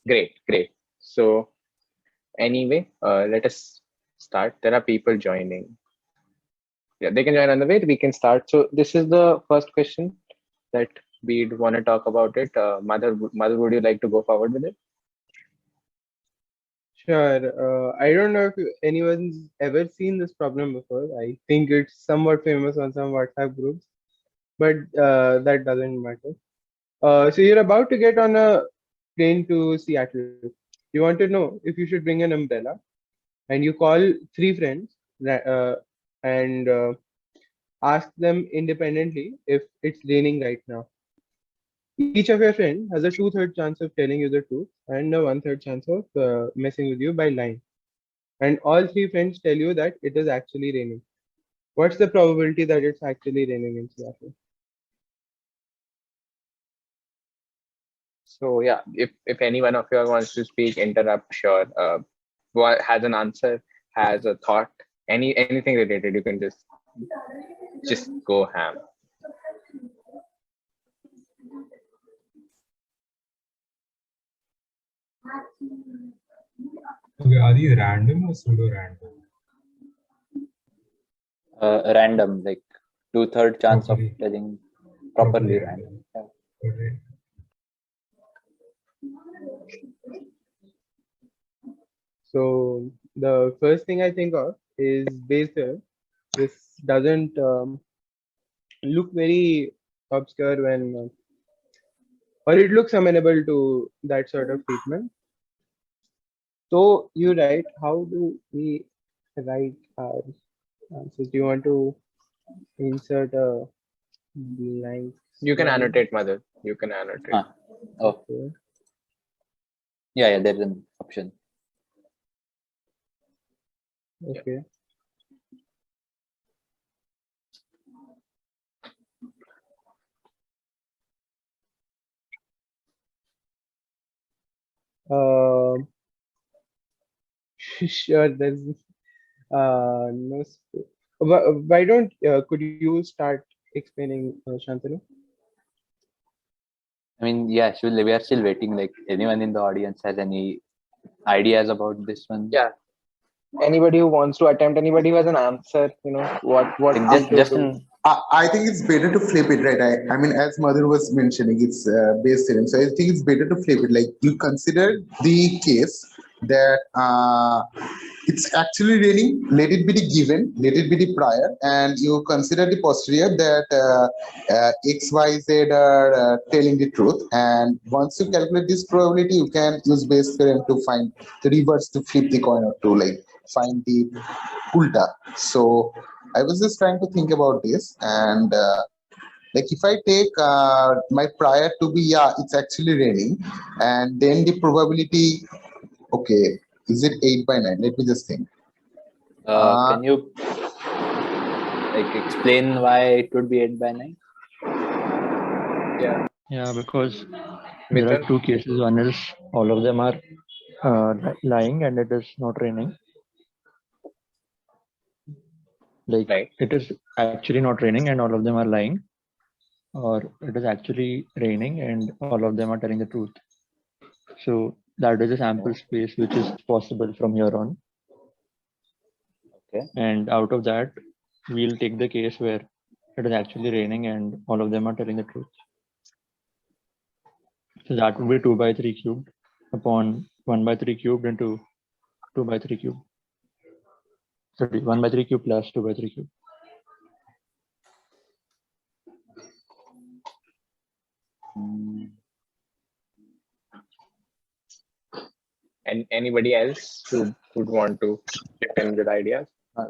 Great, great. So anyway, let us start. There are people joining. Yeah, they can join on the way. We can start. So this is the first question that we'd want to talk about it. Mother, would you like to go forward with it? Sure. I don't know if anyone's ever seen this problem before. I think it's somewhat famous on some WhatsApp groups, but that doesn't matter. So you're about to get on a plane to Seattle. You want to know if you should bring an umbrella, and you call three friends and ask them independently if it's raining right now. Each of your friends has a 2/3 chance of telling you the truth and a 1/3 chance of messing with you by lying. And all three friends tell you that it is actually raining. What's the probability that it's actually raining in Seattle? So yeah, if any one of you wants to speak, interrupt, sure. Has an answer, has a thought, anything related, you can just go ham. Okay, are these random or pseudo random? Random, like 2/3 chance Properly. of telling properly random. Yeah. Okay. So the first thing I think of is Baser. This doesn't look very obscure or it looks amenable to that sort of treatment. So you write, how do we write our answers? Do you want to insert a blank? You can slide? annotate, Mother. You can annotate. Oh, Okay. yeah, there's an option. Okay. Um, sure, there's no. Why don't could you start explaining, Shantanu? I mean, yeah, we are still waiting. Like, anyone in the audience has any ideas about this one? Yeah. Anybody who wants to attempt, anybody who has an answer, what Like, we should just do. an I think it's better to flip it, right? I mean, as Mother was mentioning, it's base 7. So I think it's better to flip it. Like, you consider the case that it's actually raining, let it be the given, let it be the prior, and you consider the posterior that X, Y, Z are telling the truth. And once you calculate this probability, you can use base theorem to find the reverse to flip the coin or to like find the ulta. So I was just trying to think about this, and like if I take my prior to be it's actually raining, and then the probability, okay, is it 8/9? Let me just think. can you like explain why it would be 8/9? Yeah, because there Mithun? are two cases. One is all of them are lying and it is not raining. Like Right. it is actually not raining and all of them are lying, or it is actually raining and all of them are telling the truth. So that is a sample space which is possible from here on. Okay. And out of that, we'll take the case where it is actually raining and all of them are telling the truth. So that would be 2/3 cubed upon 1/3 cubed into 2/3 cubed. Sorry, 1/3 cubed plus 2/3 cubed. And anybody else who would want to chip in with ideas? Uh,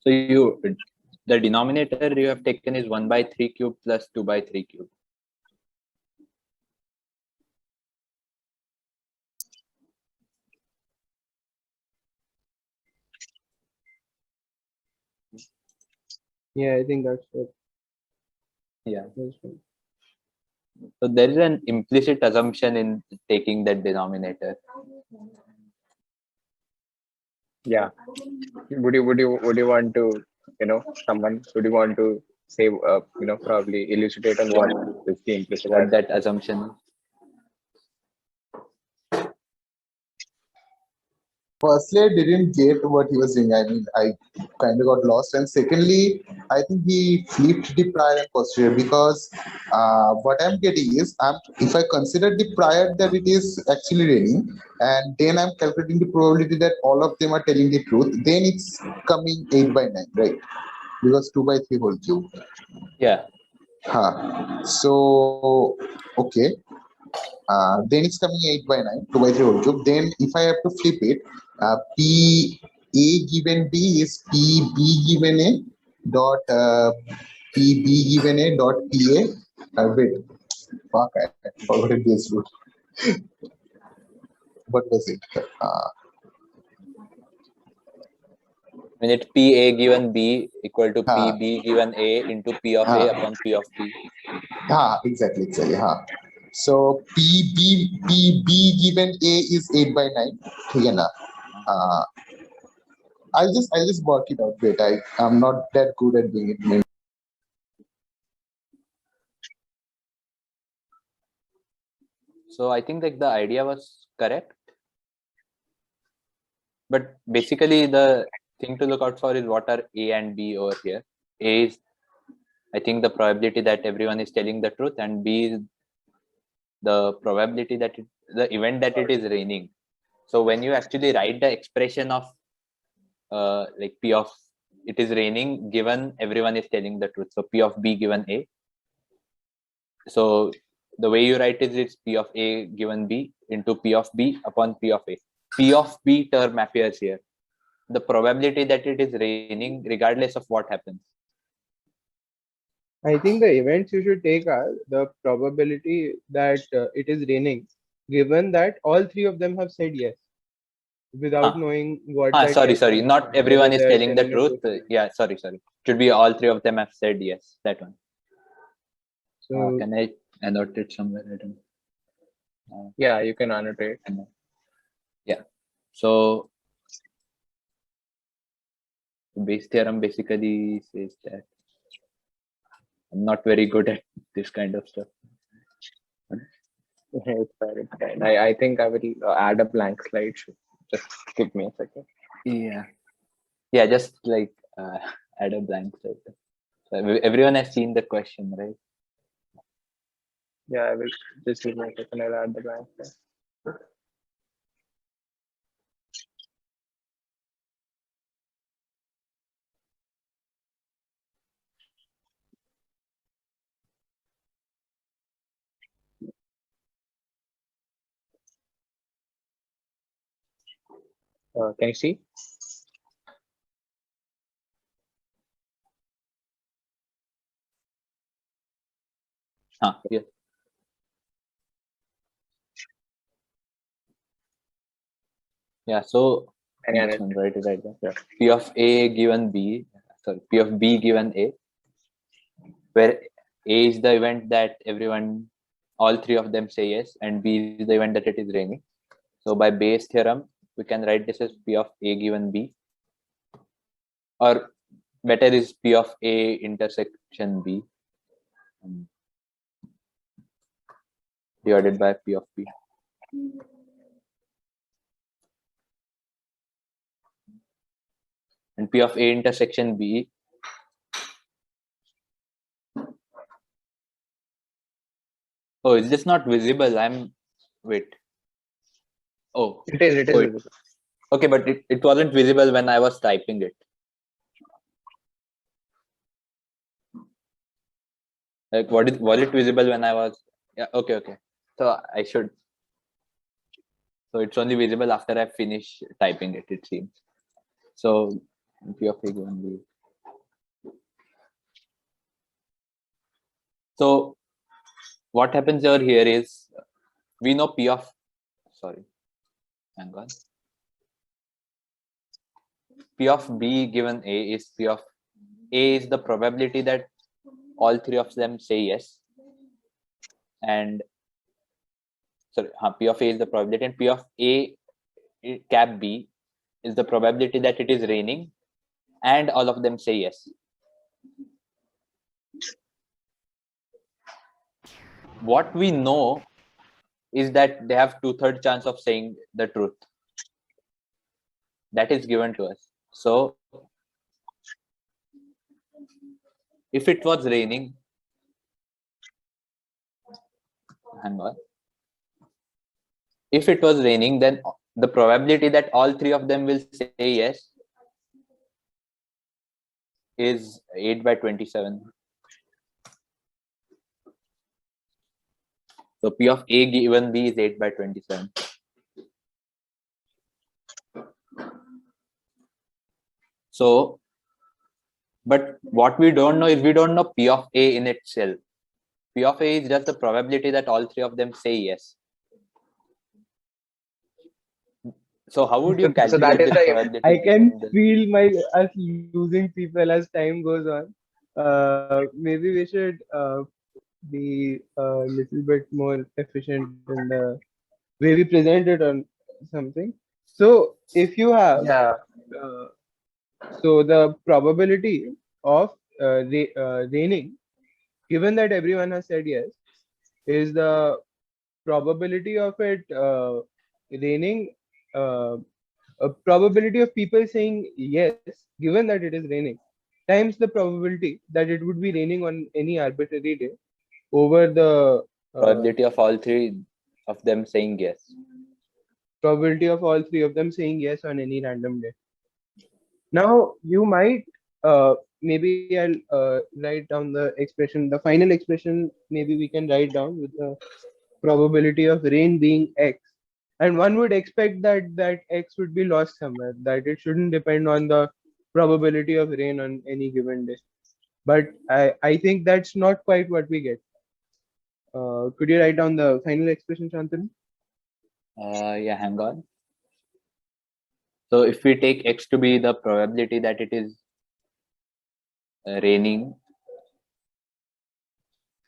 so the denominator you have taken is 1/3 cube plus 2/3 cube. Yeah, I think that's what. Yeah. That's right. So there is an implicit assumption in taking that denominator. Yeah. Would you want to, would you want to say, probably elucidate on what is the implicit? What that assumption is. Firstly, I didn't get what he was doing. I mean, I kind of got lost. And secondly, I think he flipped the prior and posterior because what I'm getting is, if I consider the prior that it is actually raining, and then I'm calculating the probability that all of them are telling the truth, then it's coming 8 by 9, right? Because 2 by 3 whole cube. Yeah. So, okay. Then it's coming 8 by 9, 2 by 3 whole cube. Then if I have to flip it, P A given B is P B given A dot P B given A dot P A. Wait, fuck, I forgot this root. What was it? When it's P A given B equal to P B given A into P of A upon P of B. Exactly. So P B given A is 8 by 9. Okay, na? I'll just work it out. Wait, I'm not that good at doing it. So I think like the idea was correct. But basically the thing to look out for is what are A and B over here. A is, I think, the probability that everyone is telling the truth, and B is the probability that the event that it is raining. So when you actually write the expression of like P of it is raining given everyone is telling the truth. So P of B given A. So the way you write is it's P of A given B into P of B upon P of A. P of B term appears here. The probability that it is raining regardless of what happens. I think the events you should take are the probability that it is raining, given that all three of them have said yes, without knowing what. Sorry. Not everyone is telling the truth. Yeah, sorry. Should be all three of them have said yes. That one. So can I annotate it somewhere? I don't know. Yeah, you can annotate. Yeah. So Bayes' theorem basically says that I'm not very good at this kind of stuff. It's fine. I think I will add a blank slide. Just give me a second. Yeah. Just like add a blank slide. So everyone has seen the question, right? Yeah, I will just give me a second. I'll add the blank slide. Can you see? Yeah. Yeah. So next one, write it right there. Yeah. P of A given B. Sorry, P of B given A, where A is the event that all three of them say yes, and B is the event that it is raining. So by Bayes' theorem, we can write this as P of A given B, or better is P of A intersection B divided by P of B. And P of A intersection B. Oh, is this not visible? Wait. Oh. It is visible. Okay, but it wasn't visible when I was typing it. Like, was it visible when I was? Yeah. Okay. So I should. So it's only visible after I finish typing it. It seems. So P of A given B. So what happens over here is we know P of. Sorry. Hang on. P of B given A is P of A is the probability that all three of them say yes. and sorry, P of A is the probability, and P of A cap B is the probability that it is raining, and all of them say yes. What we know is that they have 2/3 chance of saying the truth. That is given to us. So if it was raining, hang on. If it was raining, then the probability that all three of them will say yes is 8/27. So P of A given B is 8/27. So, but what we don't know is we don't know P of A in itself. P of A is just the probability that all three of them say yes. So how would you So calculate that is the the probability? I can in the- feel us losing people as time goes on. Maybe we should be a little bit more efficient in the way we present it on something. So if you have, yeah. so the probability of raining, given that everyone has said yes, is the probability of it raining, a probability of people saying yes, given that it is raining, times the probability that it would be raining on any arbitrary day over the Probability of all three of them saying yes. probability of all three of them saying yes on any random day. Now you might maybe I'll write down the expression, the final expression. Maybe we can write down with the probability of rain being x, and one would expect that x would be lost somewhere, that it shouldn't depend on the probability of rain on any given day. But I think that's not quite what we get. Could you write down the final expression, Shantanu? Yeah, hang on. So if we take x to be the probability that it is raining,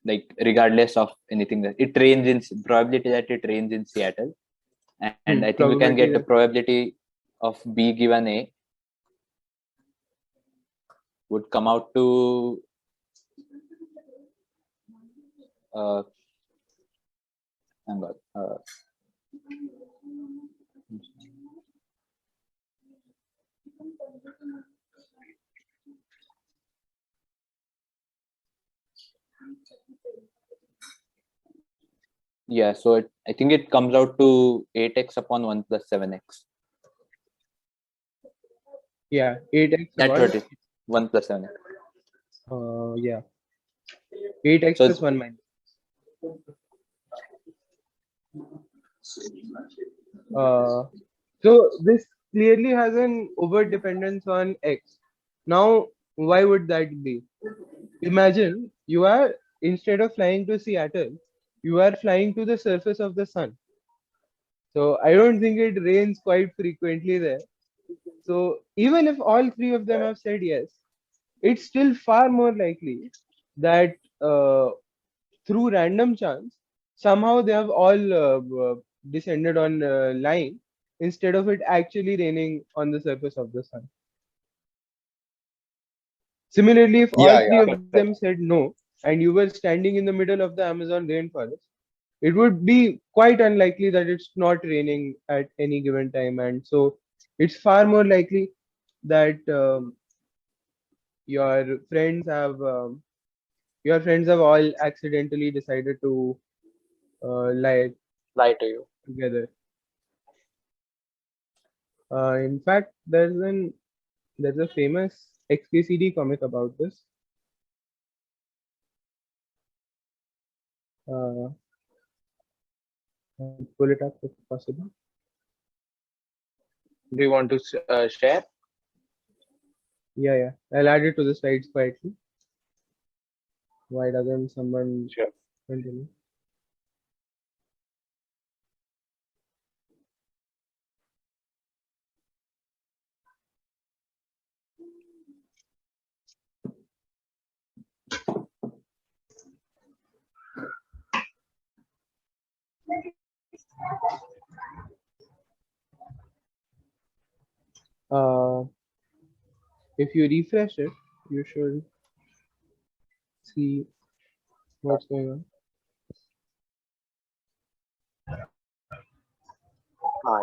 like regardless of anything, that it rains in probability that it rains in Seattle, and I think we can Probability get the that- probability of B given A would come out to hang on. Yeah, so I think it comes out to 8x upon 1 plus 7x. Yeah, 8x That's upon, what it is. 1 plus 7x. yeah, 8x So plus 1 minus. So this clearly has an over dependence on x. Now, why would that be? Imagine you are, instead of flying to Seattle, you are flying to the surface of the sun. So I don't think it rains quite frequently there. So even if all three of them have said yes, it's still far more likely that through random chance, somehow they have all descended on line instead of it actually raining on the surface of the sun. Similarly, if all Yeah, three yeah. of them said no, and you were standing in the middle of the Amazon rainforest, it would be quite unlikely that it's not raining at any given time. And so it's far more likely that your friends have all accidentally decided to lie Lie to you. together. In fact, there's a famous XKCD comic about this. I'll pull it up if possible. Do you want to share? Yeah. I'll add it to the slides quietly. Why doesn't someone Sure. continue? If you refresh it, you should see what's going on.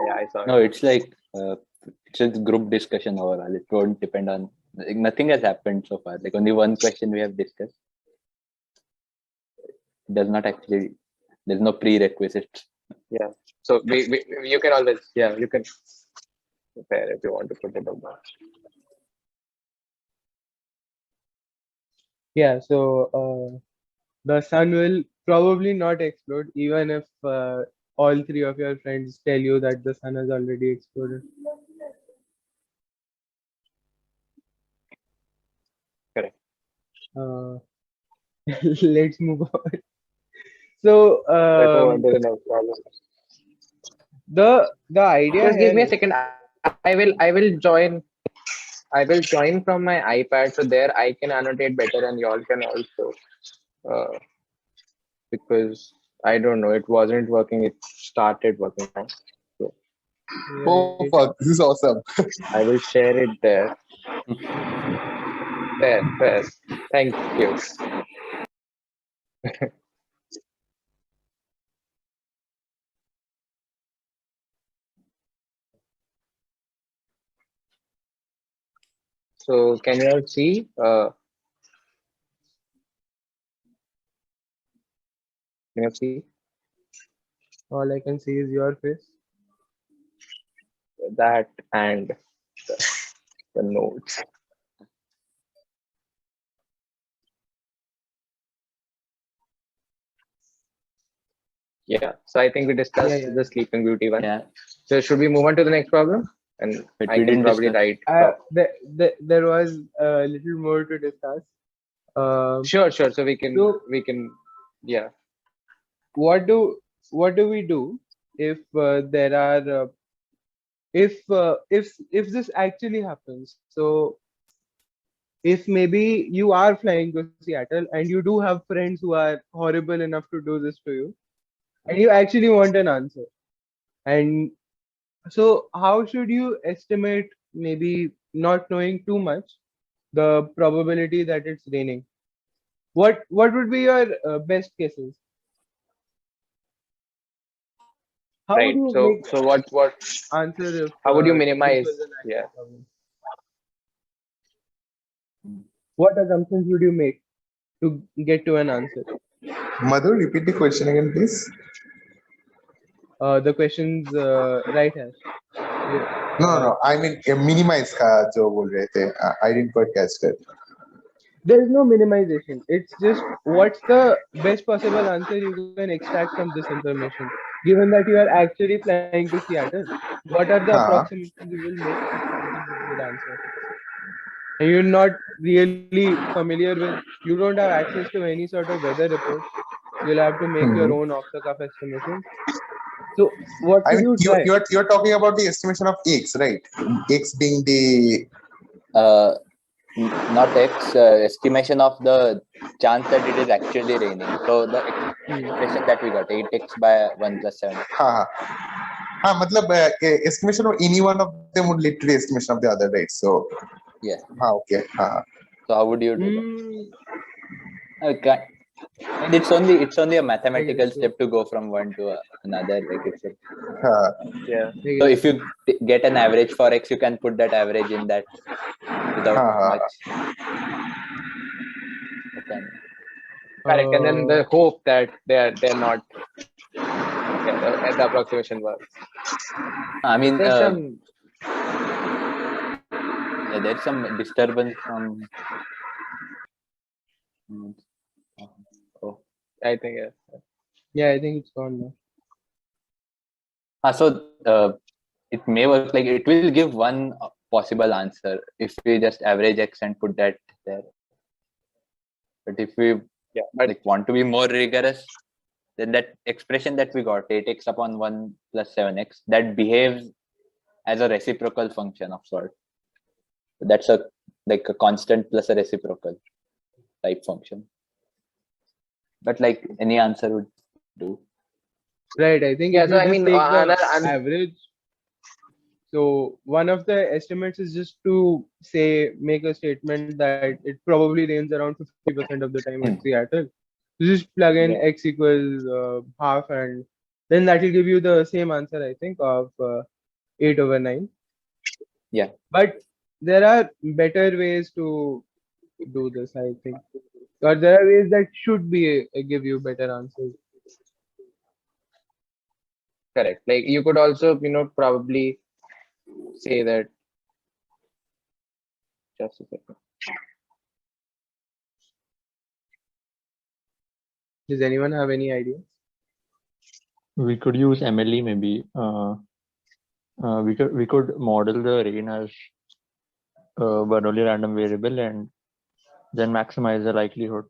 Yeah, I saw No, it. it's like it's just group discussion overall. It won't depend on like, nothing has happened so far. Like only one question we have discussed. It does not actually. There's no prerequisites. So you can always, yeah, you can prepare if you want to put it up. Yeah, so the sun will probably not explode, even if all three of your friends tell you that the sun has already exploded. Correct. Uh, let's move on. So Let's move on to the next problem. the idea Just give here me a is, second. I will join from my iPad, so there I can annotate better, and y'all can also, because I don't know, it wasn't working. It started working now. So Oh right, fuck, this is awesome. I will share it there. There. Thank you. So can you all see? Can you see all I can see is your face. that and the notes? Yeah. So I think we discussed Yeah. the Sleeping Beauty one. Yeah, So should we move on to the next problem? And but I we can didn't probably discuss. write. There was a little more to discuss. Sure. So we can So yeah. what do we do if there are if this actually happens? So if maybe you are flying to Seattle and you do have friends who are horrible enough to do this to you, and you actually want an answer, and so how should you estimate, maybe not knowing too much, the probability that it's raining? What would be your best cases? How would Right. you So make what answer if how would you this minimize? was an Yeah. actual problem? What assumptions would you make to get to an answer? Madhu, repeat the question again, please. The question's right here. No. I mean, minimize का जो बोल रहे थे. I didn't quite catch that. There is no minimization. It's just what's the best possible answer you can extract from this information. Given that you are actually flying to Seattle, what are the हाँ. approximations you will make to get a good answer? And you're not really familiar with, you don't have access to any sort of weather report. You'll have to make your own off the cuff estimations. So what I should mean, you try? you're talking about the estimation of x, right? X being the Not X, estimation of the chance that it is actually raining. So the expression that we got, 8x by 1 plus 7. हाँ. मतलब estimation of any one of them would lead to the estimation of the other, right? So Yeah. okay. So how would you do that? Okay. And it's only a mathematical step to go from one to another. Like it's Yeah. so if you get an average for X, you can put that average in that without much. Correct. And then the hope that they're not. Yeah, the approximation works. I mean, There's some. yeah, there's some disturbance from. Oh. I think Yeah, I think it's gone now. So it may work, like it will give one possible answer if we just average X and put that there. But if we like want to be more rigorous, then that expression that we got, 8x upon 1 plus 7x, that behaves as a reciprocal function of sort. That's a constant plus a reciprocal type function. But like any answer would do. Right, I think Yeah, if so you I just mean, take the another average. So one of the estimates is just to say, make a statement that it probably rains around 50% of the time in Seattle. You just plug in Yeah. x equals half, and then that will give you the same answer, I think, of 8/9. Yeah. But there are better ways to do this, I think. Or there are ways that should be give you better answers. Correct. Like you could also, probably say that. Just a second. Does anyone have any idea? We could use MLE maybe. We could model the rain as a Bernoulli random variable and then maximize the likelihood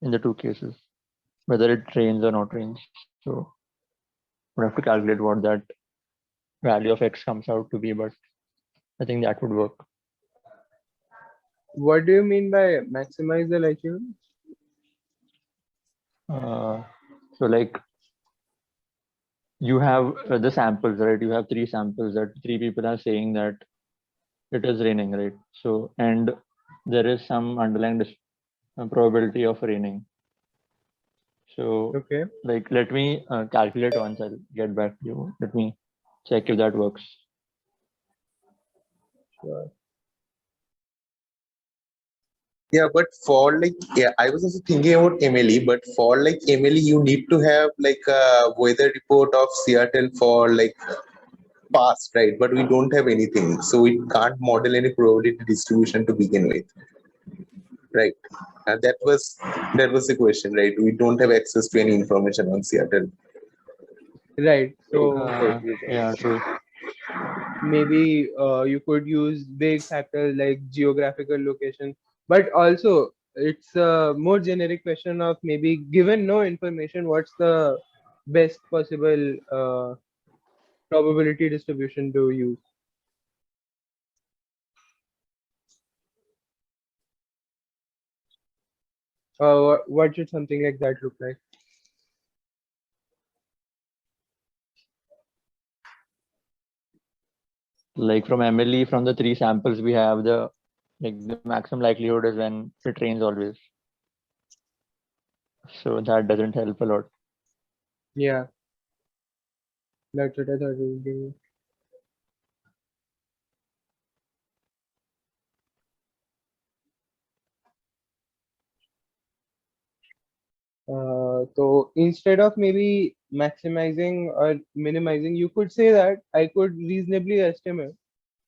in the two cases, whether it rains or not rains. So we have to calculate what that value of x comes out to be, but I think that would work. What do you mean by maximize the likelihood? So like you have the samples, right? You have 3 samples that 3 people are saying that it is raining, right? So, and there is some underlying probability of raining. So, Okay. like, let me calculate once. I'll get back to you. Let me check if that works. Sure. Yeah, but for like, yeah, I was also thinking about Emily, but for like Emily, you need to have like a weather report of Seattle for like past, right? But we don't have anything, so we can't model any probability distribution to begin with, right? And that was the question, right? We don't have access to any information on Seattle. Right. So Yeah, true. maybe you could use big factors like geographical location, but also it's a more generic question of maybe given no information, what's the best possible probability distribution to use? What should something like that look like? Like from MLE, from the 3 samples we have, the maximum likelihood is when it rains always. So that doesn't help a lot. Yeah, that's what I thought it would be. So instead of maybe maximizing or minimizing, you could say that I could reasonably estimate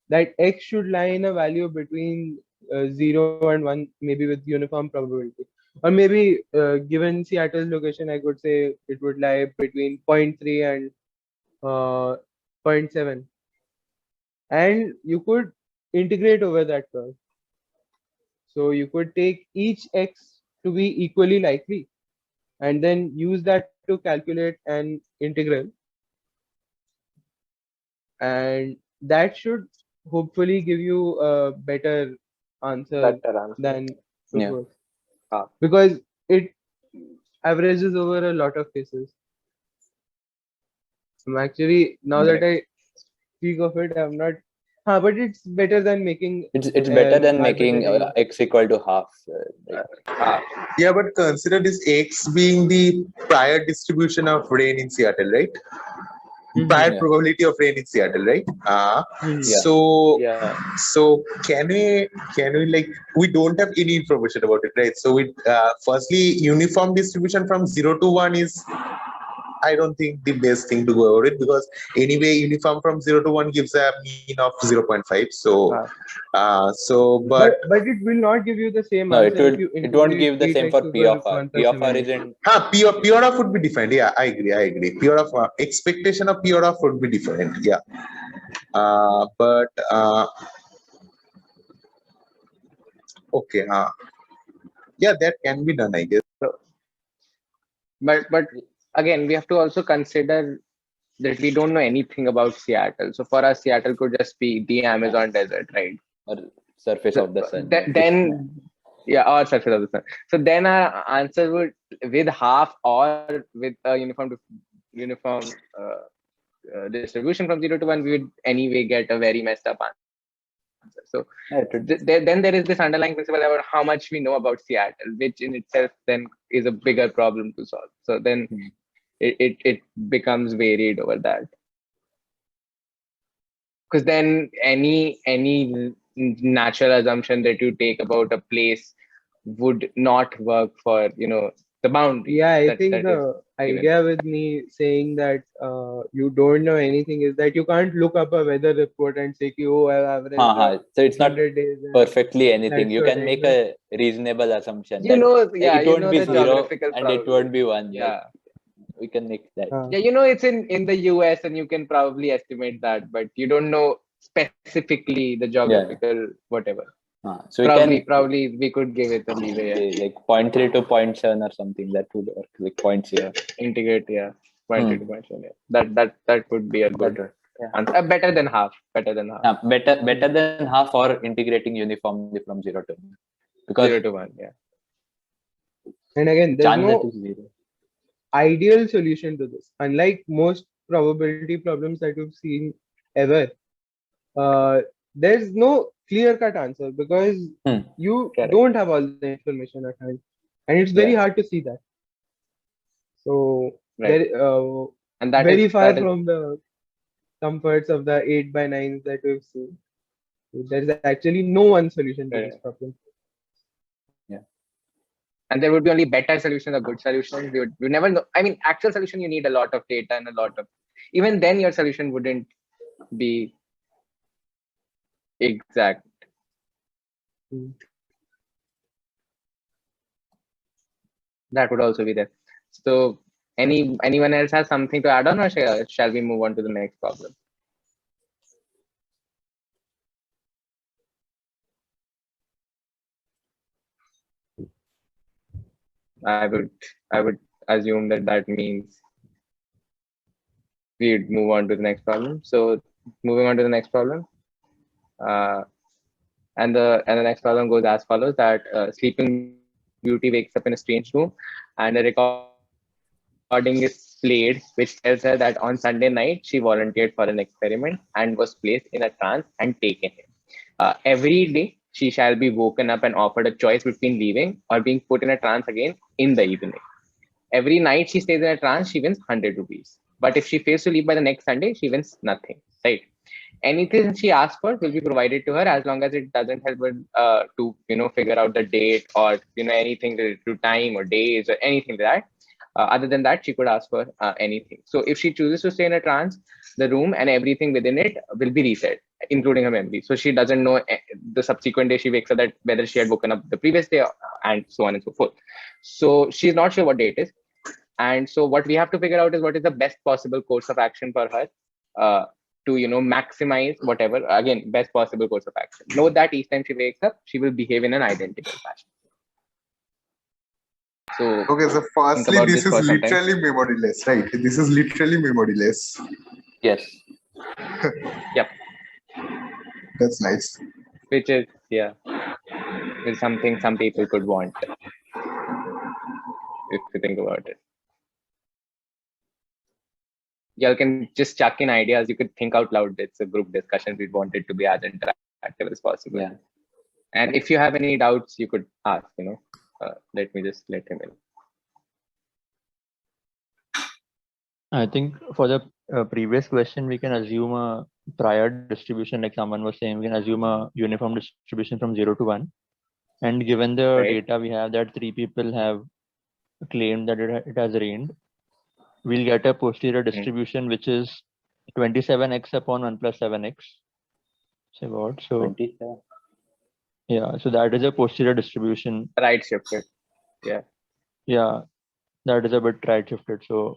that x should lie in a value between 0 and 1, maybe with uniform probability. Or maybe given Seattle's location, I could say it would lie between 0.3 and 0.7. And you could integrate over that curve. So you could take each x to be equally likely and then use that to calculate an integral, and that should hopefully give you a better answer Better answer. than Yeah. before. Ah. Because it averages over a lot of cases. Actually, now that I speak of it, I'm not but it's better than making It's better than making arbitrary- x equal to half. Yeah, but consider this X being the prior distribution of rain in Seattle, right? Prior Yeah. probability of rain in Seattle, right? Mhm. So Yeah. so can we like, we don't have any information about it, right? So we firstly, uniform distribution from 0 to 1 is, I don't think, the best thing to go over it, because anyway uniform from 0 to 1 gives a mean of 0.5. So but but it will not give you the same No, answer if you it won't integrate give the same 8x for P over of R. 1 P plus of R 7. isn't. P of would be defined. Yeah, I agree. P of expectation of P of would be different. Yeah. But okay. Yeah, that can be done, I guess. But again, we have to also consider that we don't know anything about Seattle. So for us, Seattle could just be the Amazon desert, right? Or surface of the sun. Then or surface of the sun. So then our answer would, with half or with a uniform distribution from 0 to 1, we would anyway get a very messed up answer. So It then there is this underlying principle about how much we know about Seattle, which in itself then is a bigger problem to solve. So then it becomes varied over that. Because then any natural assumption that you take about a place would not work for the boundary. Yeah, I that think is the given. idea with me saying that you don't know anything is that you can't look up a weather report and say, ki, oh, I've averaged So it's not 100 days. and perfectly anything. that's You what can I make know. a reasonable assumption Yeah, it won't be the 0 geographical and it won't be 1. yeah. We can make that. Yeah, it's in the US and you can probably estimate that, but you don't know specifically the geographical whatever. So we can Probably we could give it a leeway. Yeah. say like 0.3 to 0.7 or something. That would work. Like 0.0. Integrate, yeah. 0.3 to 0.7, yeah. That would be a good Better. answer. Better than half. Better than half. Better than half, or integrating uniformly from 0 to 1. Because 0 to 1, yeah. And again, there's chance that no is 0. ideal solution to this. Unlike most probability problems that you've seen ever, there's no clear-cut answer because you Correct. don't have all the information at hand, and it's very Yeah. hard to see that. So Right. And that very is far that is from the comforts of the 8x9s that we've seen. There is actually no one solution to this problem. and there would be only better solutions or good solutions. You never know. I mean, actual solution, you need a lot of data and a lot of, even then your solution wouldn't be exact. That would also be there. So anyone else has something to add on, or shall we move on to the next problem? I would assume that means we'd move on to the next problem. So moving on to the next problem. And the next problem goes as follows: that Sleeping Beauty wakes up in a strange room, and a recording is played which tells her that on Sunday night she volunteered for an experiment and was placed in a trance and taken in. Every day she shall be woken up and offered a choice between leaving or being put in a trance again in the evening. Every night she stays in a trance, she wins 100 rupees. But if she fails to leave by the next Sunday, she wins nothing. Right? Anything she asks for will be provided to her as long as it doesn't help her to figure out the date or anything related to time or days or anything like that. Other than that, she could ask for anything. So if she chooses to stay in a trance, the room and everything within it will be reset, including her memory. So she doesn't know the subsequent day she wakes up that whether she had woken up the previous day and so on and so forth. So she's not sure what day it is. And so what we have to figure out is what is the best possible course of action for her to maximize whatever, again, best possible course of action. Note that each time she wakes up, she will behave in an identical fashion. So Okay, so firstly, about this this is for some time. literally memoryless, right? This is literally memoryless. Yes. Yep. That's nice. Which is is something some people could want if you think about it. Y'all can just chuck in ideas. You could think out loud. It's a group discussion. We'd want it to be as interactive as possible. Yeah. And if you have any doubts, you could ask. Let me just let him in. I think for the previous question, we can assume a prior distribution, like someone was saying, we can assume a uniform distribution from 0 to 1. And given the Right. data we have that 3 people have claimed that it has rained, we'll get a posterior distribution which is 27x upon 1 plus 7x. So what? So 27. yeah, so that is a posterior distribution. Right shifted. Yeah, that is a bit right shifted. So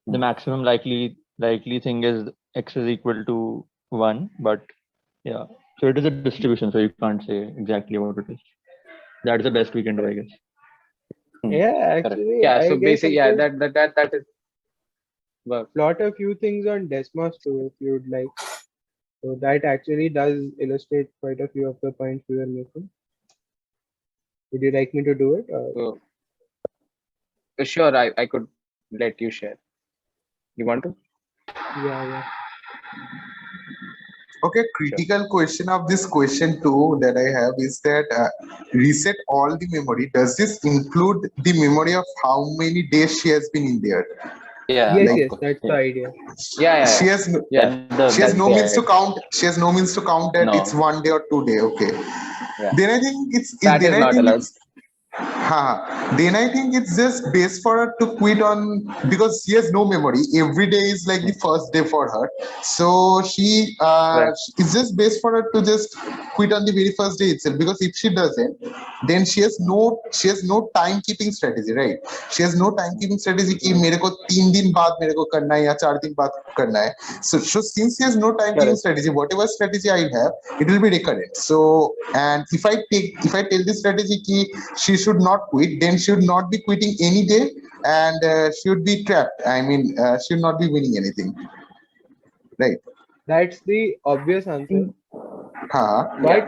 the maximum likely thing is x is equal to 1, but yeah, so it is a distribution, so you can't say exactly what it is. That's the best we can do, I guess. Yeah, actually, Yeah. I So guess basically, I yeah, could that is work. plot a few things on Desmos too, if you'd like. So that actually does illustrate quite a few of the points we were making. Would you like me to do it? So, sure, I could let you share. You want to? Yeah. Okay, critical question of this question too that I have is that reset all the memory. Does this include the memory of how many days she has been in there? Yeah, Yes, of yes, course. that's the idea. She has no, Yeah. she has That's no the means to count. She has no means to count that No. it's 1 day or 2 day. Okay. Yeah. Then I think it's That then is I not think allowed. it's then I think it's just best for her to quit on because she has no memory. Every day is like the first day for her. So Right. it's just best for her to just quit on the very first day itself. Because if she doesn't, then she has no time keeping strategy, right? She has no time keeping strategy कि मेरे को 3 दिन बाद मेरे को करना है या 4 दिन बाद करना है. So since she has no time keeping Correct. strategy, whatever strategy I have, it will be recurrent. So and if I tell this strategy ki she should not quit, then she should not be quitting any day and she would be trapped. I mean, she should not be winning anything, right? That's the obvious answer, Huh. but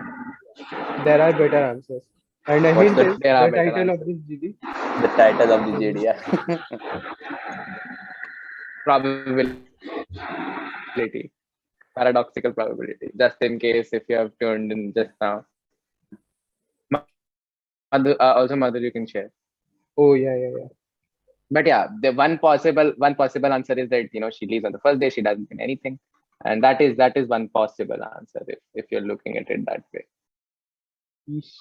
there are better answers. And a What's hint the- is There are the better title of answers. this GD. The title of the JD. Yeah. Probability. Paradoxical probability. Just in case if you have turned in just now. Also, Madhu, you can share. Oh yeah. But yeah, the one possible answer is that she leaves on the first day, she doesn't win anything, and that is one possible answer if you're looking at it that way. Yeesh.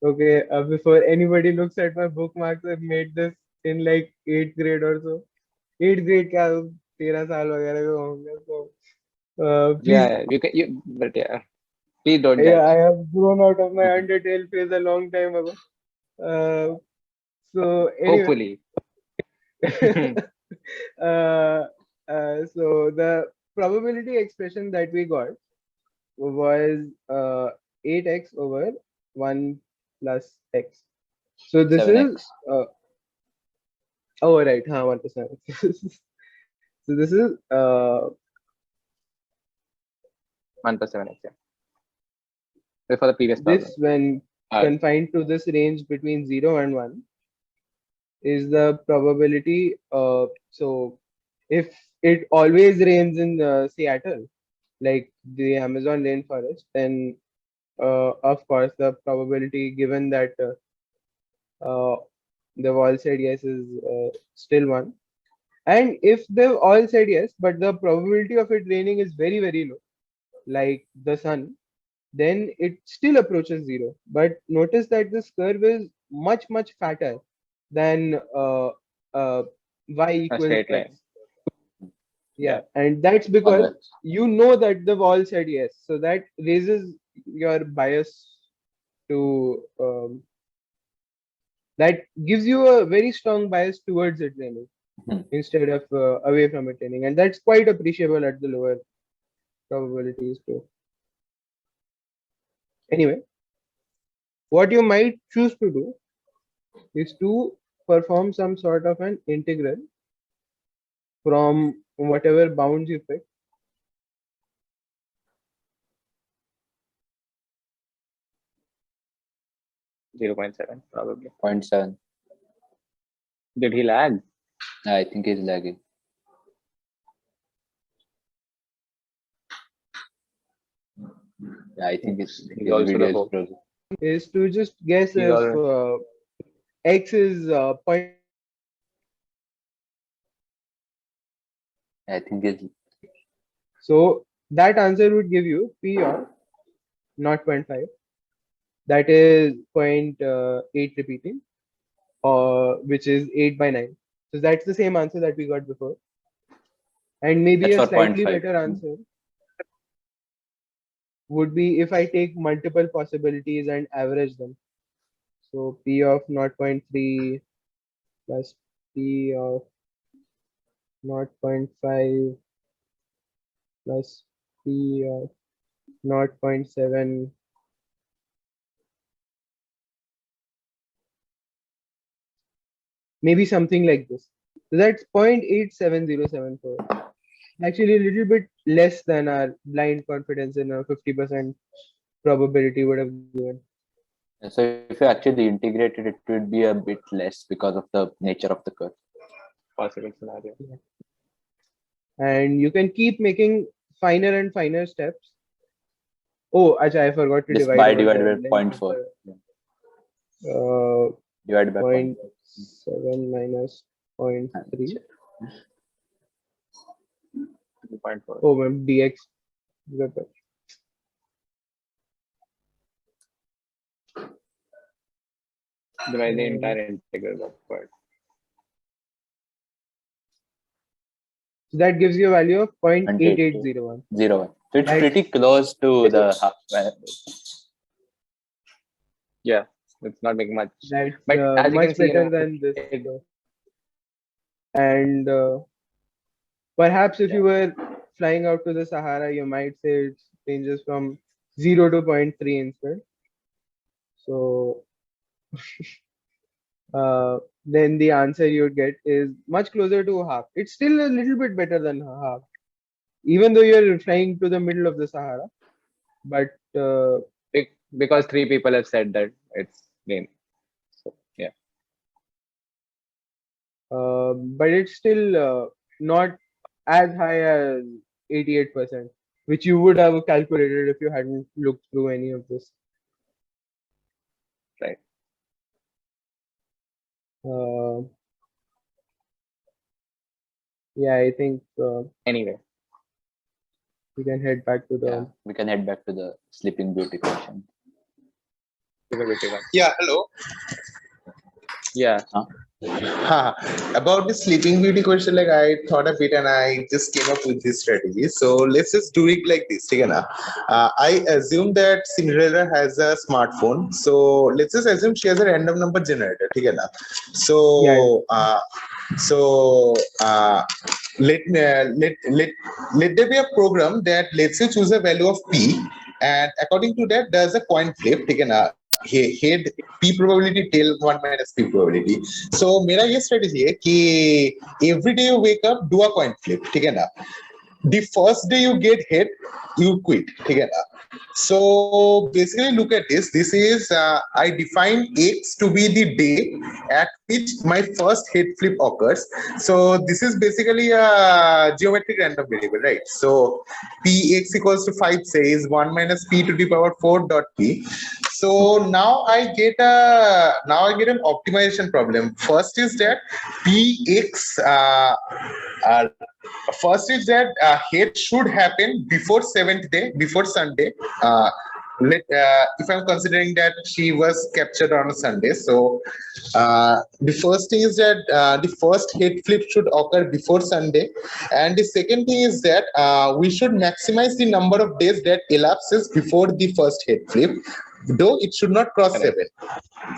Okay, before anybody looks at my bookmarks, I've made this in like 8th grade or so. 8th grade क्या 13 साल वगैरह के होंगे so please Yeah, but yeah, please don't yeah, judge. I have grown out of my Undertale phase a long time ago. So anyway, Hopefully. so the probability expression that we got was 8x over 1 plus x. So this 7x. is oh right, 1%. So this is 1 plus 7x. Yeah. Before the previous problem. this when confined to this range between 0 and 1 is the probability. So if it always rains in Seattle, like the Amazon rainforest, then of course the probability given that they've all said yes is still 1. And if they've all said yes, but the probability of it raining is very, very low, like the sun, then it still approaches 0. But notice that this curve is much, much fatter than y equals straight line. x. Yeah, and that's because Convex. you know that they've all said yes. So that raises your bias to that gives you a very strong bias towards it raining instead of away from it raining, and that's quite appreciable at the lower probabilities too. Anyway, what you might choose to do is to perform some sort of an integral from whatever bounds you pick. .7 probably. 0.7. Did he lag? I think he's lagging. Yeah, I think his also the video is hope. frozen. Is to just guess He's if x is point. I think he's So that answer would give you p of 0.5. That is 0.8 repeating, which is 8 by 9. So that's the same answer that we got before. And maybe That's a for slightly 0.5. better answer would be if I take multiple possibilities and average them. So p of 0.3 plus p of 0.5 plus p of 0.7 maybe something like this. So that's 0.87074. Actually, a little bit less than our blind confidence in a 50% probability would have given. So if you actually integrate it, it would be a bit less because of the nature of the curve. Possible scenario. and you can keep making finer and finer steps. Oh, acha, I forgot to This divide by over divided the by length of 0.4. the, Divided by 0.4. 0.7 minus 0.3. 2.4. Oh, ma'am, dx. Divide the entire integral upward. So that gives you a value of 0.8801. 0.8801. 0.1. So it's Right. pretty close to the half. Yeah, it's not making much. That's But as you much can see, better than this. it- And perhaps if Yeah. you were flying out to the Sahara, you might say it ranges from 0 to 0.3 instead. So then the answer you would get is much closer to half. It's still a little bit better than half, even though you're flying to the middle of the Sahara. But because 3 people have said that it's raining. So yeah. but it's still not as high as 88%, which you would have calculated if you hadn't looked through any of this. Right. Yeah, I think Anyway, we can head back to the. Yeah, we can head back to the Sleeping Beauty question. Yeah, hello. yeah. About the Sleeping Beauty question, like I thought a bit and I just came up with this strategy. So let's just do it like this. Okay, na? I assume that Cinderella has a smartphone. So let's just assume she has a random number generator. Okay, na? So let there be a program that lets you choose a value of p, and according to that does a coin flip. Okay, na? Head p probability, tail 1 minus p probability. So मेरा ये strategy है कि every day you wake up do a coin flip, ठीक है ना? The first day you get hit, you quit, ठीक है ना? So basically look at this. This is I define X to be the day at which my first head flip occurs. So this is basically a geometric random variable, right? So Px equals to 5 says 1 minus p to the power 4 dot p. So now I get an optimization problem. First is that Px first is that head should happen before 7th day, before Sunday. If I'm considering that she was captured on a Sunday, so the first thing is that the first head flip should occur before Sunday, and the second thing is that we should maximize the number of days that elapses before the first head flip, though it should not cross 7.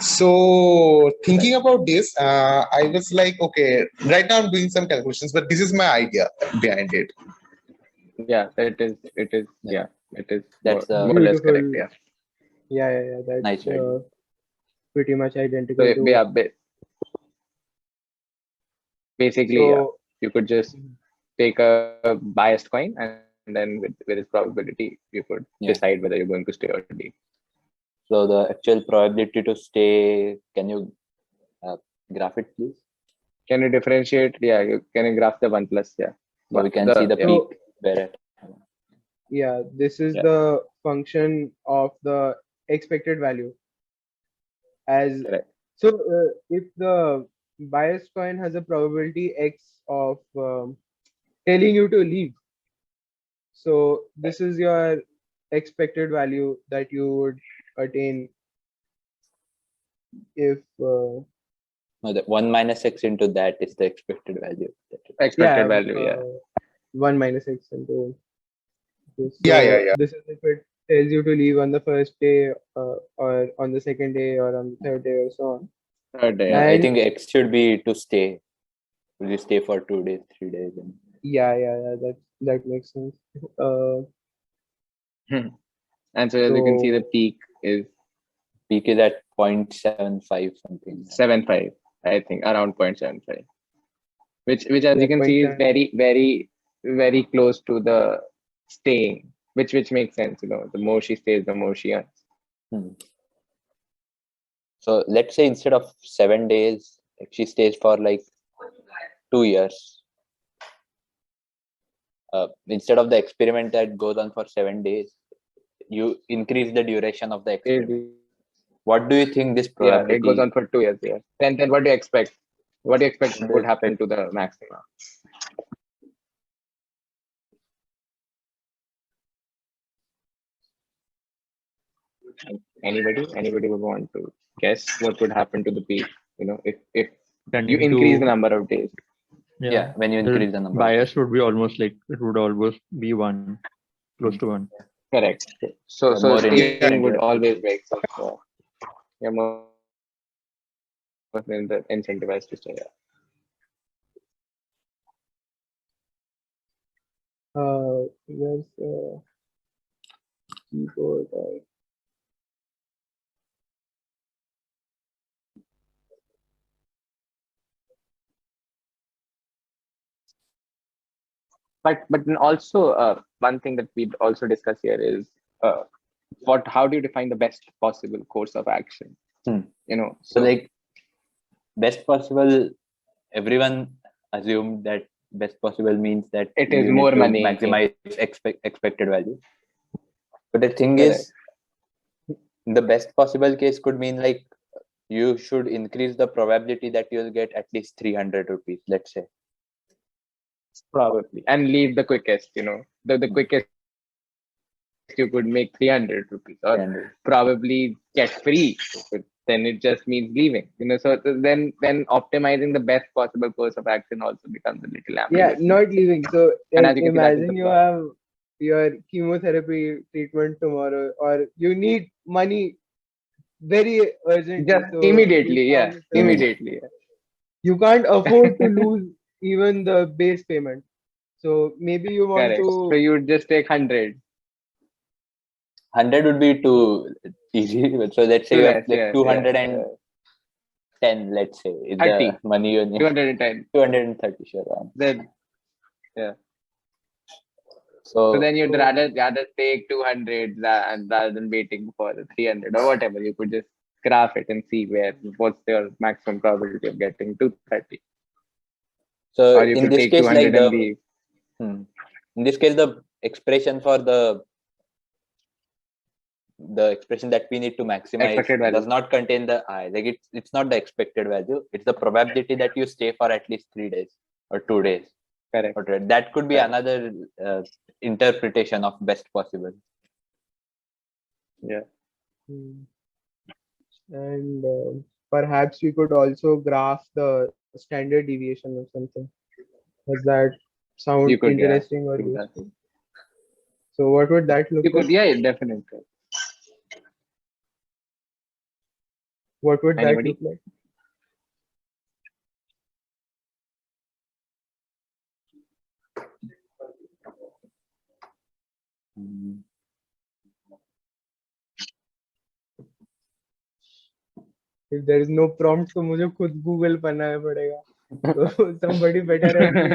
So thinking about this, I was like, okay, right now I'm doing some calculations, but this is my idea behind it. Yeah, it is. Yeah, it is. That's more or less correct. Beautiful. Yeah. Yeah. That's Nice, right? pretty much identical So to. yeah, basically, yeah, So you could just take a biased coin, and then with its probability, you could Yeah. decide whether you're going to stay or leave. So the actual probability to stay, can you graph it, please? Can you differentiate? Yeah, can you graph the 1 plus? Yeah. So we can see the So- peak where it. yeah, this is Yeah. the function of the expected value. As Correct. so, if the biased coin has a probability x of telling you to leave, so this is your expected value that you would attain if No, the 1 minus x into that is the expected value. Expected value. Yeah. 1 minus x into this. Yeah. This is if it tells you to leave on the first day or on the second day or on the third day or so on. Third day. I And- think x should be to stay. Will you stay for 2 days, 3 days? And Yeah, that makes sense. And so as you can see, So- the peak is peak is at 0.75 something. 7.5. I think around 0.75, which as Yeah, you can see is 0.7. very close to the staying, which makes sense. The more she stays, the more she earns. So let's say instead of 7 days, she stays for like 2 years. instead of the experiment that goes on for 7 days, you increase the duration of the experiment. What do you think this Yeah, probability? it goes on for 2 years. Yeah. Then what do you expect? What do you expect What do you would happen to the maxima? Anybody would want to guess what would happen to the peak? You know, if you Tending increase the to- number of days. Yeah, when you increase the number. Bias would be almost like it would almost be 1, close to 1. Correct. So Yeah, more staying incentive. would always make sense. Yeah, more than the incentivized to stay. Yeah. Where's keyboard? But then also one thing that we'd also discuss here is how do you define the best possible course of action? You know, So like best possible, everyone assumed that best possible means that It you is need more to money. maximize expected value. But the thing Correct. is, the best possible case could mean like you should increase the probability that you'll get at least 300 rupees, let's say. Probably, and leave the quickest. You know, the quickest you could make 300 rupees, or 300. probably get free. But then it just means leaving. You know, so then optimizing the best possible course of action also becomes a little Yeah, ambiguous. not leaving. So And as you can see, that is imagine the you problem. have your chemotherapy treatment tomorrow, or you need money very urgently. Just so immediately, you yeah, can't, immediately. Yeah. You can't afford to lose even the base payment. So maybe you want Correct. So to. you would just take 100. 100 would be too easy. So let's say Too you have less, like yes, 210, let's say, is 30. the money you need. 210. 230, sure. Then So so then you'd rather take 200 rather than waiting for the 300 or whatever. You could just graph it and see what's your maximum probability of getting 230. So Or you in could this take case, 200 like and the leave. in this case, the expression for the expression that we need to maximize Expected value. does not contain the I. Like it's not the expected value. It's the probability that you stay for at least 3 days or 2 days. Correct. Or that could be Correct. another interpretation of best possible. Yeah. And perhaps we could also graph the standard deviation or something. Does that sound You could, yeah, interesting or exactly. useful? So what would that look You could, like? yeah, definitely. What would that Anybody? look like? If there is no prompt, तो मुझे खुद Google बनाना पड़ेगा. So somebody better help me.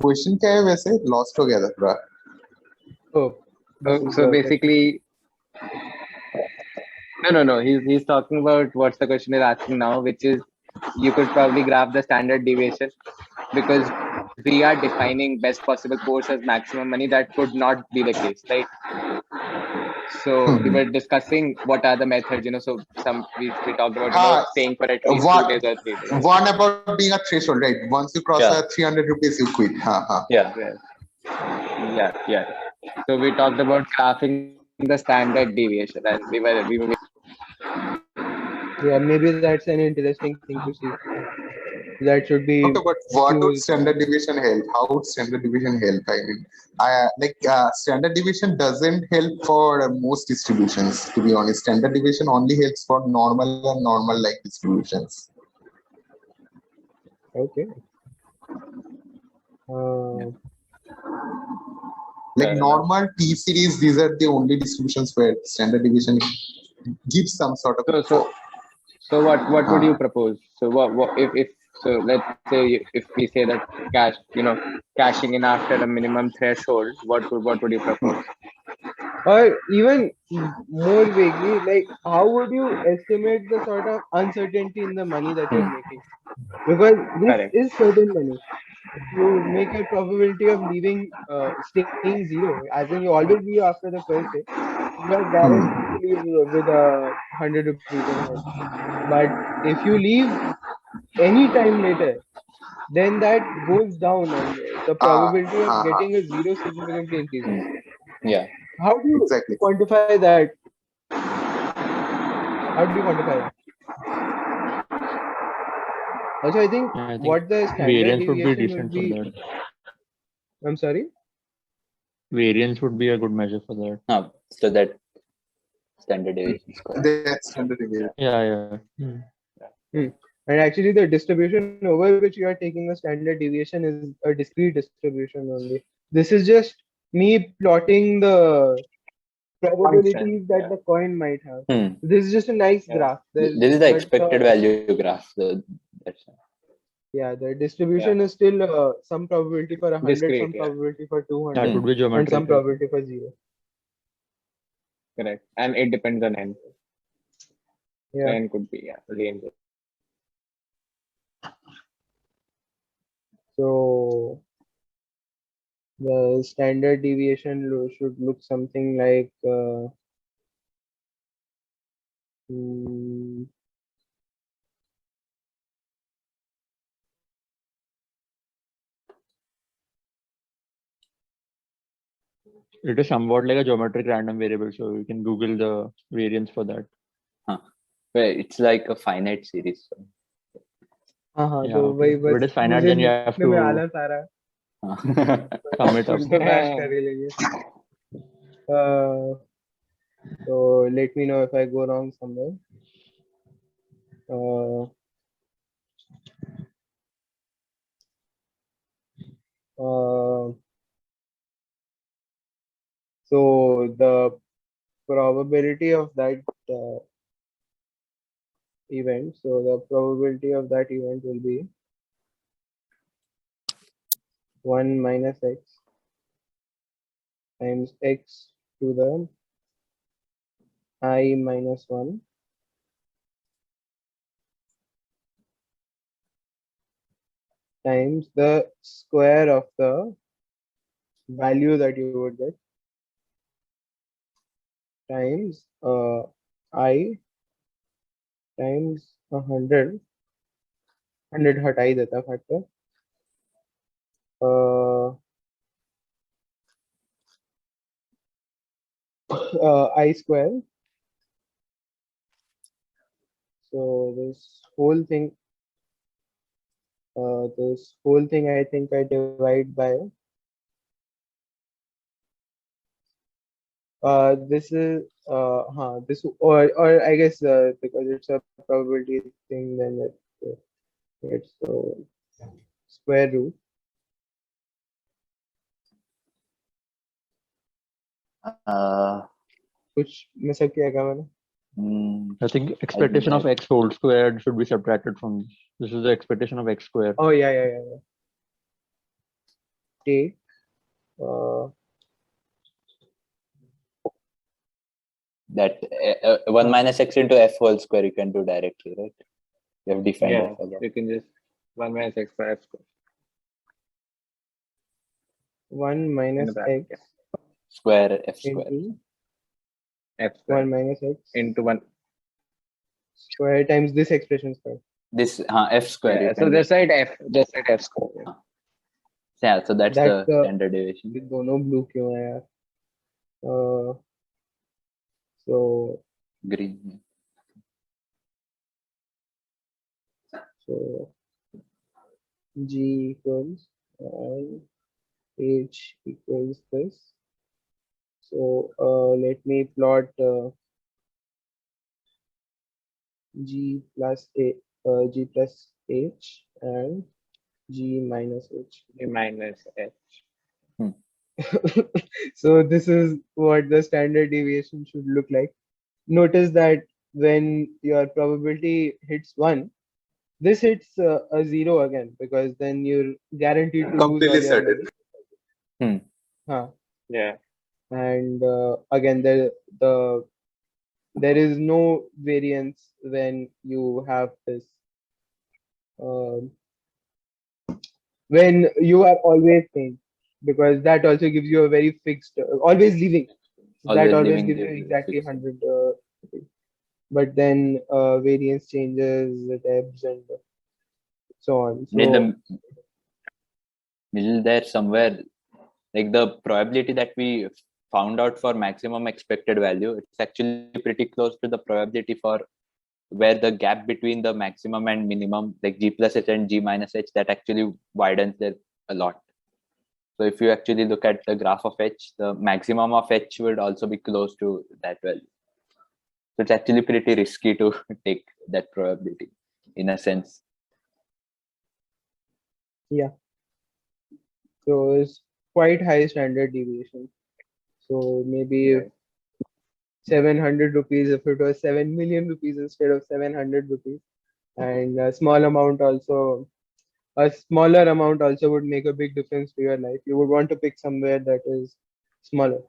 Question क्या है वैसे lost हो गया था पूरा Oh, this is So the basically, no. He's talking about what the question is asking now, which is you could probably graph the standard deviation because we are defining best possible course as maximum money. That could not be the case, right? So we were discussing what are the methods, you know. So we talked about staying for at least 2 days or 3 days. one about being a threshold, right? Once you cross Yeah. 300 rupees, you quit. Yeah. Yeah. So we talked about graphing the standard deviation, and we were Yeah, maybe that's an interesting thing to see. That should be. Okay, but what would used. standard deviation help? How would standard deviation help? I mean, standard deviation doesn't help for most distributions. To be honest, standard deviation only helps for normal and normal-like distributions. Okay. Like normal T series, these are the only distributions where standard deviation gives some sort of. So what would you propose? So what if So let's say if we say that cashing in after a minimum threshold, what would you propose? Or even more vaguely, like how would you estimate the sort of uncertainty in the money that you're making? Because this Correct. is certain money. If you make your probability of leaving staying zero, as in you always leave after the first day, you are guaranteed to leave with 100 rupees in hand. But if you leave any time later, then that goes down and the probability of getting a zero significantly increases. Yeah. How do you Exactly. quantify that? How do you quantify that? Also, I think I think what the standard variance would be deviation decent would for be. that. I'm sorry. Variance would be a good measure for that. So that standard deviation square. That's standard deviation. Yeah. And actually, the distribution over which you are taking a standard deviation is a discrete distribution only. This is just me plotting the probabilities that yeah. the coin might have. Hmm. This is just a nice Yeah. graph. This is the but, expected value graph. So that's Yeah, the distribution is still some probability for 100, Discrete, some yeah. probability for That 200, would be and geometric. some probability for 0. Correct. And it depends on n. So Yeah. n could be range. So the standard deviation should look something like It is somewhat like a geometric random variable, so you can Google the variance for that. where it's like a finite series. So. Yeah, तो okay. वही If बस it is finite, मुझे then you have लिखने में to आला सारा sum it up. उसको crash कर ही लेंगे. So let me know if I go wrong somewhere. So the probability of that event, so the probability of that event will be 1 minus x times x to the I minus 1 times the square of the value that you would get times I times 100 हटा ही देता factor I square. So this whole thing I think I divide by this is this or I guess because it's a probability thing, then it's square root कुछ miss किया क्या मैंने? I think expectation of x whole squared should be subtracted from this. This is the expectation of x square. Oh yeah. Take that 1 minus x into f whole square you can do directly, right? You have defined Yeah, f again. you can just 1 minus x by f square. 1 minus bracket, x Square f square. into F square 1 minus x into 1. square times this expression square. This f square. Yeah, so this side f square. Yeah. Yeah, so that's That, the standard deviation. ये दोनों blue क्यों है यार? So Green. So G equals and H equals this. So let me plot G plus H and G minus H. G minus h. So this is what the standard deviation should look like. Notice that when your probability hits 1, this hits a zero again because then you're guaranteed to lose all Completely your certain. money. Huh. Yeah. And again, there is no variance when you have this. um when you are always paying, because that also gives you a very fixed, always leaving. That Always always leaving gives you the exactly fixed. 100. But then variance changes, it ebbs and so on. And in So the middle there somewhere, like the probability that we found out for maximum expected value, it's actually pretty close to the probability for where the gap between the maximum and minimum, like g plus h and g minus h, that actually widens there a lot. So if you actually look at the graph of h, the maximum of h would also be close to that value. So it's actually pretty risky to take that probability in a sense. yeah, so it's quite high standard deviation. So maybe if 700 rupees, if it was 7 million rupees instead of 700 rupees, and a smaller amount also would make a big difference to your life. You would want to pick somewhere that is smaller.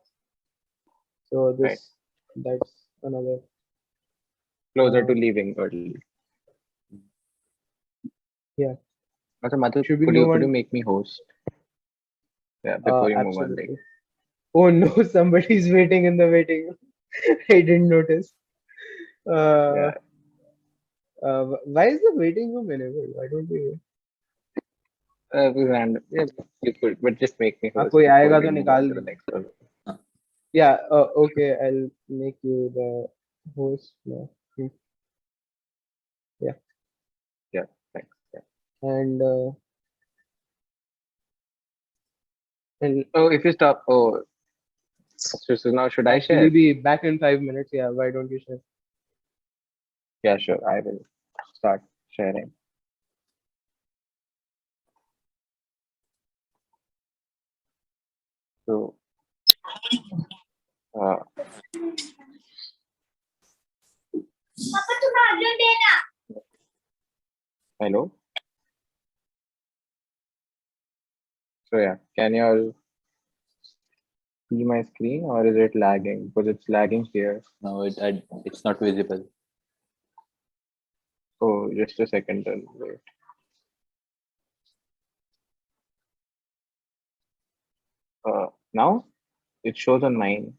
So Right. that's another. Closer to leaving early. Yeah. Also, Madhu, Should we could move you on? make me host? Yeah, before you move on, like. Absolutely. Oh no, somebody's waiting in the waiting room. I didn't notice. Uh, Yeah. why is the waiting room enabled? Why don't we? Random. Yeah, you could, but just make me host कोई before आएगा we तो move on निकाल to the they. next one. Yeah. Okay. I'll make you the host now. Yeah. Yeah, thanks. Yeah. And Oh, if you stop. Oh, so now should I actually share? be back in 5 minutes. Yeah. Why don't you share? Yeah, sure. I will start sharing. So, uh, hello. So yeah, can you all see my screen or is it lagging? Because it's lagging here. No, it's not visible. Oh, just a second. Then wait. Now it shows on mine.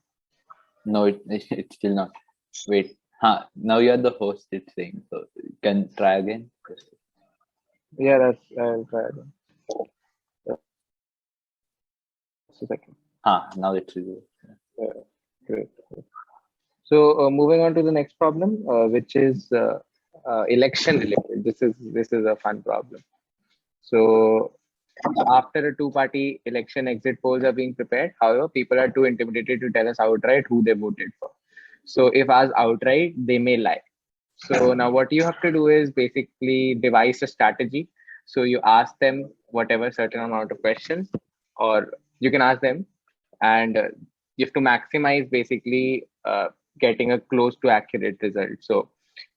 No, it's still not. Wait. Now you're the host, it's saying. So you can try again. Yeah, I'll try again. Just a second. Now it's visible. Great. So moving on to the next problem, which is election related. This is a fun problem. So after a two-party election, exit polls are being prepared. However, people are too intimidated to tell us outright who they voted for. So if asked outright, they may lie. So now what you have to do is basically devise a strategy. So you ask them whatever certain amount of questions, or you can ask them, and you have to maximize basically getting a close to accurate result. So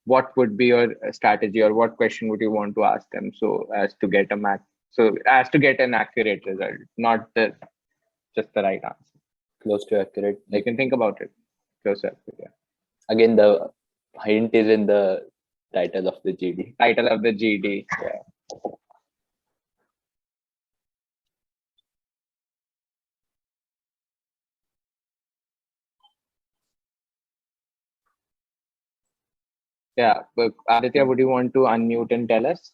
what would be your strategy, or what question would you want to ask them so as to get an accurate result, not just the right answer. Close to accurate. You can think about it yourself. Yeah. Again, the hint is in the title of the GD. Title of the GD. Yeah. Yeah, but Aditya, would you want to unmute and tell us?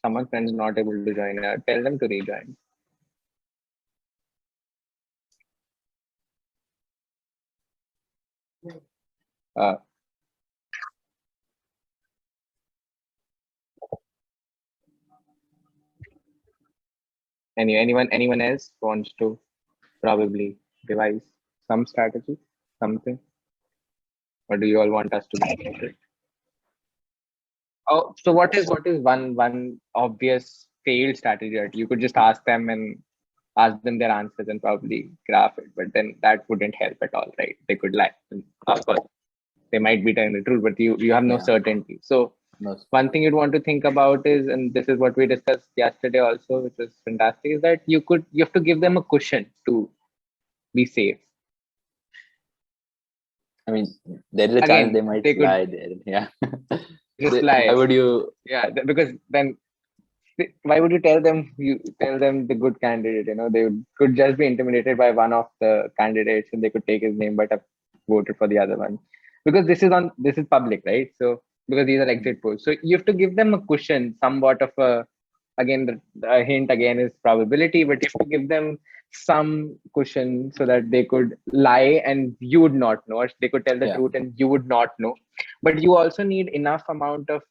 Someone's friend is not able to join. Tell them to rejoin. Uh, Anyone else wants to probably devise some strategy, something, or do you all want us to do it? Oh, so what is one obvious failed strategy that you could just ask them and ask them their answers and probably graph it, but then that wouldn't help at all, right? They could lie. And of course, they might be telling the truth, but you have no Yeah. certainty. So No. one thing you'd want to think about is, and this is what we discussed yesterday also, which was fantastic, is that you have to give them a cushion to be safe. I mean, there is a Again, chance they might they could lie there. Yeah. just lie. Why would you? Yeah, because then why would you tell them the good candidate? They could just be intimidated by one of the candidates and they could take his name but have voted for the other one, because this is public, right? So because these are exit polls, so you have to give them a cushion, somewhat of a, again, the hint again is probability, but you have to give them some cushion so that they could lie and you would not know, or they could tell the Yeah. truth and you would not know. But you also need enough amount of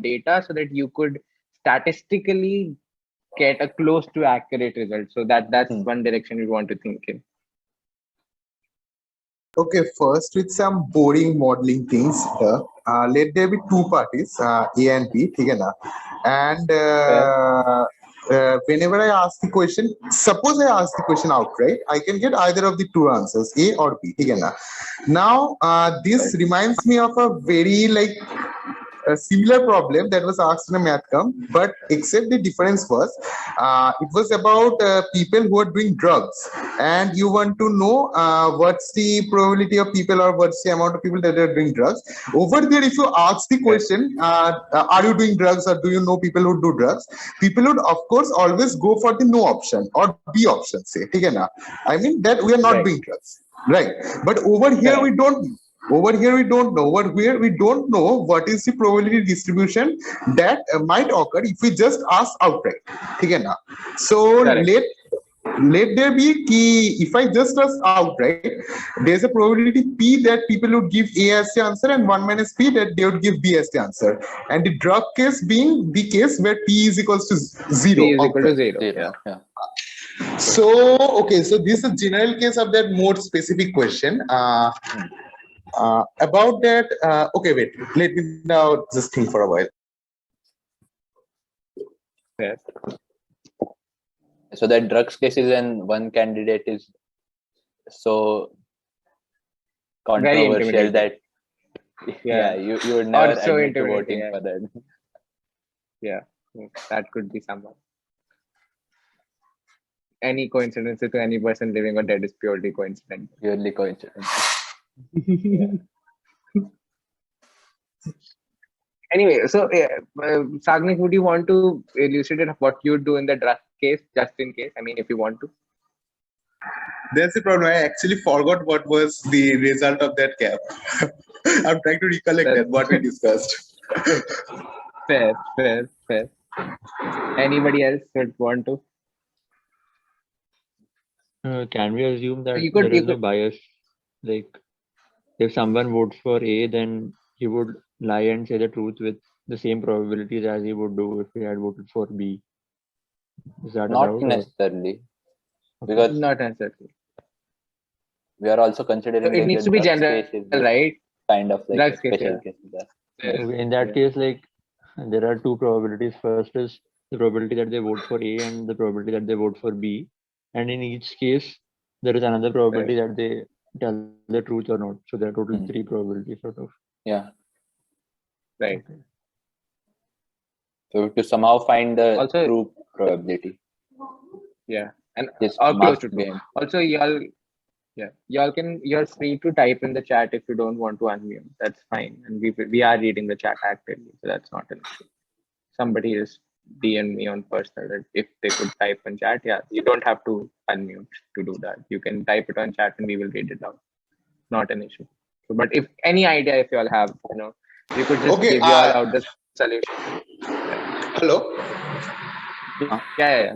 data so that you could statistically get a close to accurate result. So that's one direction we want to think in. Okay, first with some boring modeling things. Let there be two parties, A and B, ठीक है ना? And whenever I ask the question, suppose I ask the question outright, I can get either of the two answers, A or B, ठीक है ना? Now, this reminds me of a very a similar problem that was asked in a math camp, but except the difference was it was about people who are doing drugs, and you want to know what's the probability of people or what's the amount of people that are doing drugs. Over there, if you ask the question, are you doing drugs or do you know people who do drugs, people would of course always go for the no option or B option, say, ठीक है ना? I mean that we are not Right. doing drugs, right? But over here we don't. Over here, we don't know. Over here, we don't know what is the probability distribution that might occur if we just ask outright. ठीक है ना? So Correct. let there be key. If I just ask outright, there's a probability P that people would give A as the answer and 1 minus P that they would give B as the answer. And the drug case being the case where P is equals to 0. P is equal to outright. 0. Zero. Yeah. Yeah. So, okay, so this is a general case of that more specific question. About that, okay, wait, let me now just think for a while. Yeah. So that drugs cases and one candidate is so Very controversial that Yeah. you would never so admit to intimidating, voting yeah. for that. Yeah, that could be someone. Any coincidence to any person living or dead is purely coincidental. Purely coincidence. Anyway, so Sagnik, would you want to elucidate what you do in the drug case, just in case? I mean, if you want to. That's the problem. I actually forgot what was the result of that cap. I'm trying to recollect that, what we discussed. Fair. Anybody else would want to? Can we assume that You could- there you is no could- bias? Like, if someone votes for A, then he would lie and say the truth with the same probabilities as he would do if he had voted for B. Is that Not allowed? or- necessarily, because Not necessarily. we are also considering So it that needs the to be drugs general, case is right? kind of like Drugs a case, special yeah. case. Okay, in that Yeah. case, like, there are two probabilities. First is the probability that they vote for A and the probability that they vote for B. And in each case, there is another probability that they tell the truth or not. So there are total 3 probabilities sort of. Yeah. Right. Okay. So to somehow find the Also- true probability. Yeah. And Just or close mark to true. behind. Also, you're free to type in the chat if you don't want to unmute. That's fine. And we are reading the chat actively, so that's not an issue. Somebody is DM me on personal that if they could type in chat, yeah, you don't have to unmute to do that. You can type it on chat and we will read it out. Not an issue. So, but if any idea, if you all have, you could just Okay, give you all out the solution. Hello? Yeah.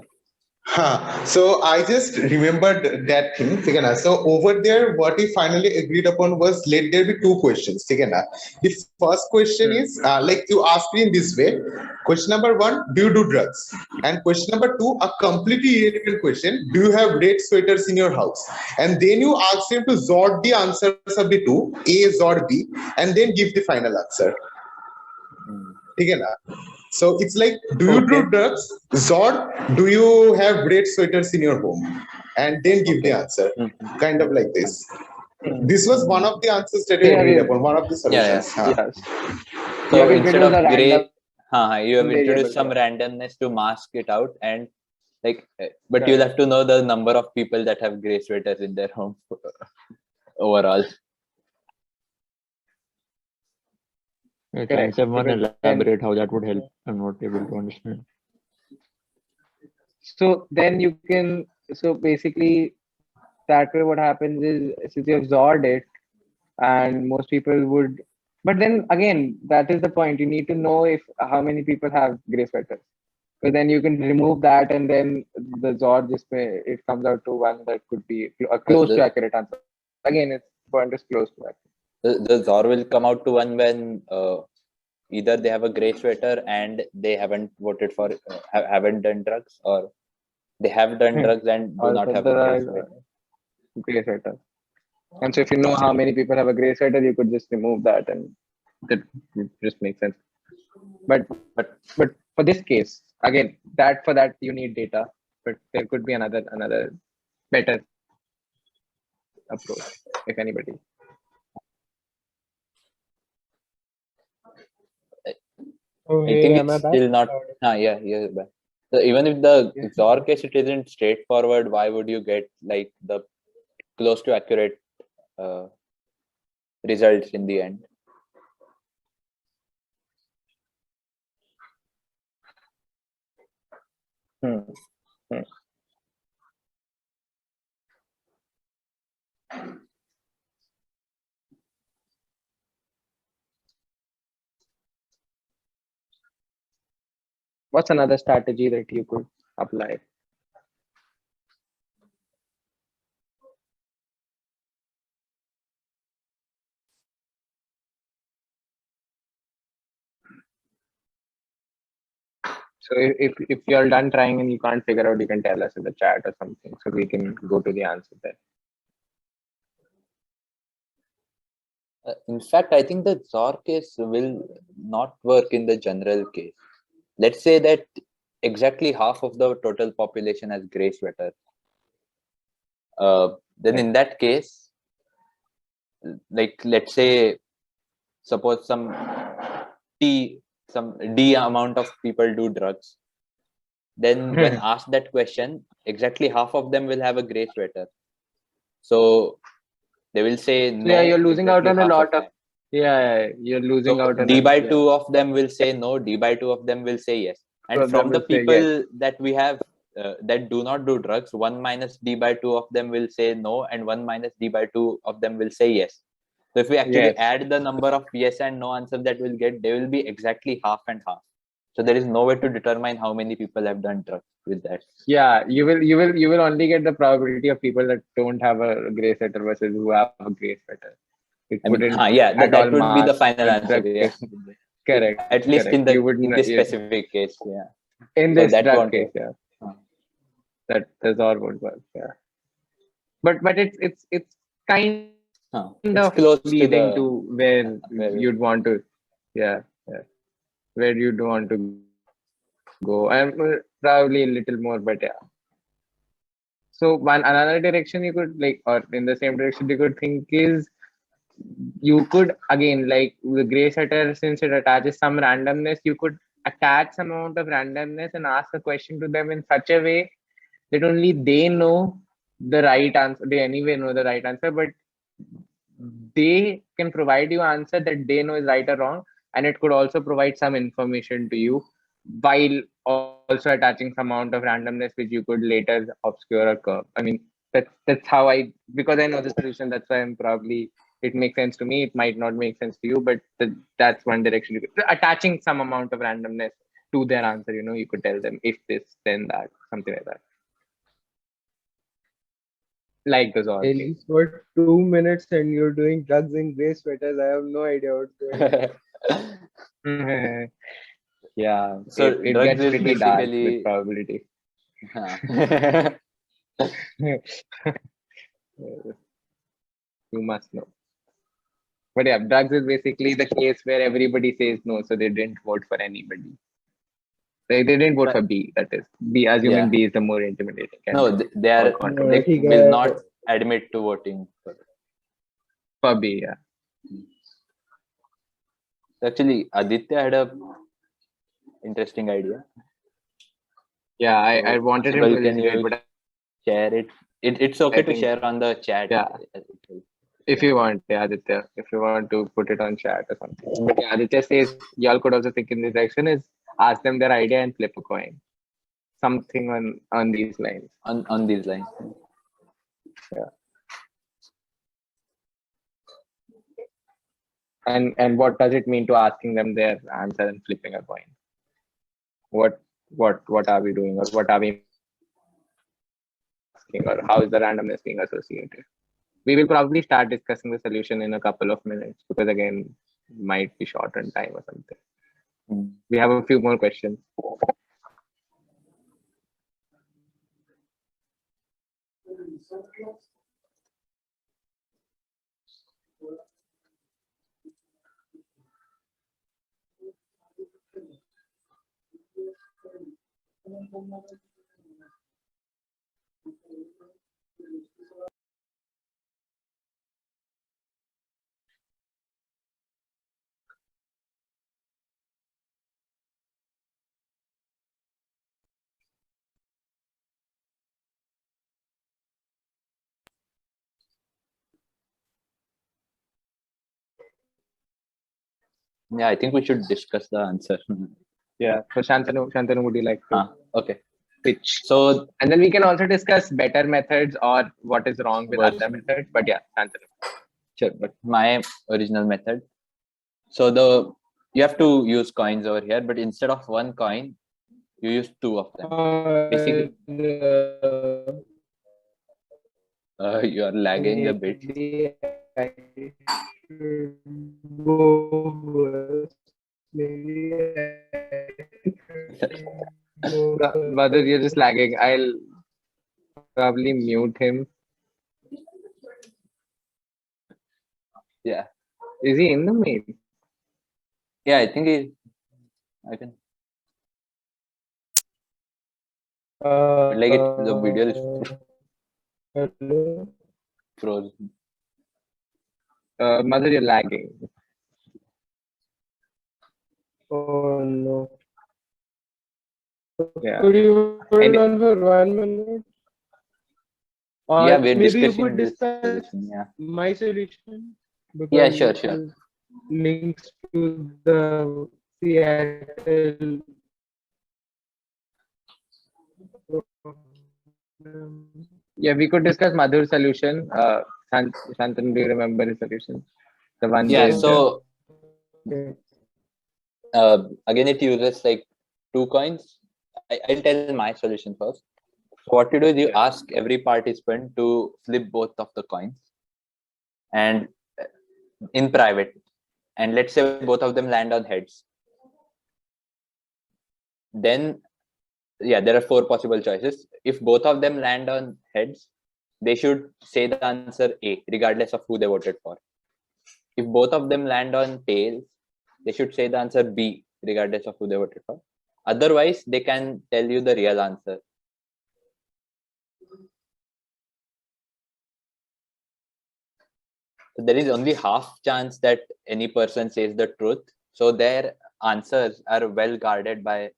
So I just remembered that thing. ठीक है ना? So over there, what we finally agreed upon was let there be two questions. ठीक है ना? The first question is like you asked me in this way. Question number one, do you do drugs? And question number two, a completely irrelevant question, do you have red sweaters in your house? And then you ask him to sort the answers of the two, A, sort B, and then give the final answer. ठीक है ना? So it's like, do you do Okay. drugs? Zod, do you have red sweaters in your home? And then give the answer. Kind of like this. This was one of the answers that we Yeah, agreed we- upon, one of the solutions. Yes. So You have instead introduced of a gray, random you have introduced variable, some yeah. randomness to mask it out, and like, but you'll have to know the number of people that have gray sweaters in their home overall. Can Correct. someone But then- elaborate how that would help? I'm not able to understand. So then you can, so basically that way what happens is, since you have Zord it, and most people would, but then again, that is the point. You need to know if how many people have gray sweaters. But then you can remove that, and then the Zord just it comes out to one that could be a close to accurate answer. Again, its point is close to accurate. The Zor will come out to one when either they have a gray sweater and they haven't voted for, haven't done drugs, or they have done drugs and do Or not have a gray sweater. gray sweater. And so if you know how many people have a gray sweater, you could just remove that, and that would just makes sense. But for this case, again, for that you need data, but there could be another better approach, if anybody. Oh, I hey, think am I it's back? still not. Yeah, back. So even if the Zor case it isn't straightforward, why would you get like the close to accurate results in the end? What's another strategy that you could apply? So if you're done trying and you can't figure out, you can tell us in the chat or something, so we can go to the answer there. In fact, I think the Zor case will not work in the general case. Let's say that exactly half of the total population has gray sweater. Then in that case, like let's say, suppose some D amount of people do drugs. Then when asked that question, exactly half of them will have a gray sweater. So they will say no. Yeah, you're losing out on a exactly half lot of. time. Yeah, you're losing So out on D by yeah. 2 of them will say no, D by 2 of them will say yes. And Two of from them the will say people that we have that do not do drugs, 1 minus D by 2 of them will say no, and 1 minus D by 2 of them will say yes. So if we actually Yes. add the number of yes and no answers that we'll get, they will be exactly half and half. So there is no way to determine how many people have done drugs with that. Yeah, you will only get the probability of people that don't have a gray sweater versus who have a gray sweater. It I mean, wouldn't yeah, at that all would be the mask final the answer. drug Yeah. case. Correct. At least correct. in You wouldn't this yeah. specific case, yeah. In So this that drug won't case, work. yeah. That's all would work, yeah. But it's kind It's of close to leading the to where where- you'd want to, yeah, where you'd want to go. And probably a little more, but yeah. So another direction you could like, or in the same direction you could think is, you could again, like the gray setter, since it attaches some randomness, you could attach some amount of randomness and ask a question to them in such a way that only they know the right answer. They anyway know the right answer, but they can provide you answer that they know is right or wrong, and it could also provide some information to you while also attaching some amount of randomness which you could later obscure or curve. I mean, that's how because I know the solution, that's why I'm probably, it makes sense to me. It might not make sense to you, but that's one direction you could, attaching some amount of randomness to their answer. You could tell them if this, then that, something like that. like those all At games. least for 2 minutes, and you're doing drugs in gray sweaters. I have no idea what's going on. Yeah, So it drugs gets is pretty dark with basically probability. You must know. But yeah, drugs is basically the case where everybody says no, so they didn't vote for anybody. They didn't vote for B. That is, B, assuming Yeah. B is the more intimidating No, candidate. they More are controversial. they ठीक will है. not admit to voting for it. For B, yeah. Actually, Aditya had a interesting idea. Yeah, I So, wanted him Shival, to can illustrate, you but share it? It's okay I to think, share on the chat. yeah, if you want, yeah, Aditya, if you want to put it on chat or something. But yeah, Aditya says y'all could also think in this direction is ask them their idea and flip a coin. Something on these lines. On these lines. And what does it mean to asking them their answer and flipping a coin? What are we doing, or what are we asking, or how is the randomness being associated? We will probably start discussing the solution in a couple of minutes because again, might be short on time or something. Mm. We have a few more questions. Yeah, I think we should discuss the answer. Yeah. So Shantanu, would you like to Okay. pitch? So And then we can also discuss better methods or what is wrong with What- other methods. But yeah, Shantanu. sure, but my original method. So you have to use coins over here, but instead of one coin, you use two of them. Basically, you are lagging a bit. Maybe I should go first. Maybe I should go Madhur, you're just first. lagging. I'll probably mute him. Yeah, Is he in the main? yeah. I think I can. Like the video is Hello. frozen. Madhur, you're lagging. Oh no. Yeah. Could you hold And- on for 1 minute? Or Yeah, we're maybe you discussing could this discuss solution. Yeah. my solution. Yeah, because sure, it sure. has links to the Seattle. Yeah, we could discuss Madhur's solution. Shantanu, do you remember his solution? The one Yeah. with So Okay. again, it uses like two coins. I'll tell my solution first. So what you do is you ask every participant to flip both of the coins, and in private, and let's say both of them land on heads. Then, yeah, there are four possible choices. If both of them land on heads, they should say the answer A, regardless of who they voted for. If both of them land on tails, they should say the answer B, regardless of who they voted for. Otherwise, they can tell you the real answer. So there is only half chance that any person says the truth. So their answers are well guarded by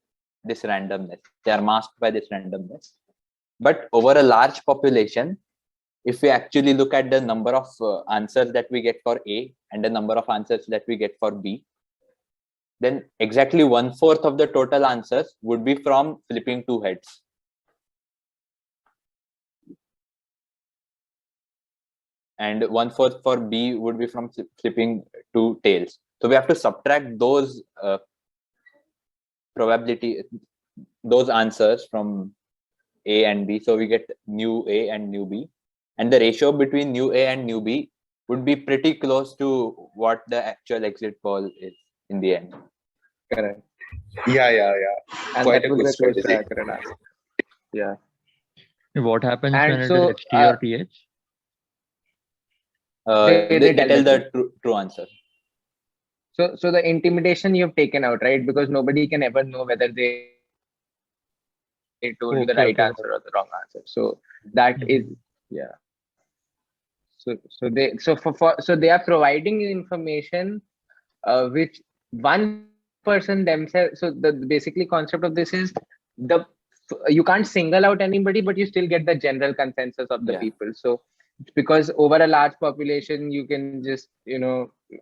this randomness. They are masked by this randomness. But over a large population, if we actually look at the number of answers that we get for A and the number of answers that we get for B, then exactly 1/4 of the total answers would be from flipping two heads. And 1/4 for B would be from flipping two tails. So we have to subtract those probability, those answers from A and B. So we get new A and new B. and the ratio between new A and new B would be pretty close to what the actual exit poll is in the end. Correct. Yeah. And Quite that a would good be a close to strategy. accurate answer. Yeah. What happens And when it so, is XT or TH? They tell tell the the true answer. So the intimidation you've taken out, right? Because nobody can ever know whether they told you the Okay, right okay. answer or the wrong answer. So that is, yeah. So they are providing you information which one person themselves. So the basically concept of this is you can't single out anybody, but you still get the general consensus of the Yeah. people. So because over a large population, you can just,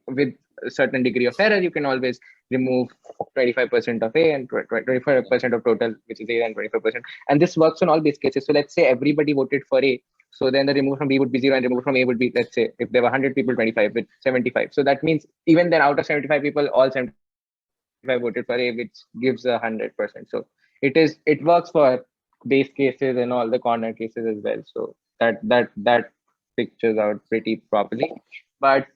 with a certain degree of error, you can always remove 25% of A and 25% of total, which is A, and 25%. And this works on all base cases. So let's say everybody voted for A. So then the remove from B would be 0 and remove from A would be, let's say, if there were 100 people, 25 with 75. So that means even then out of 75 people, all 75 voted for A, which gives 100%. So it works for base cases and all the corner cases as well. So that pictures out pretty properly. But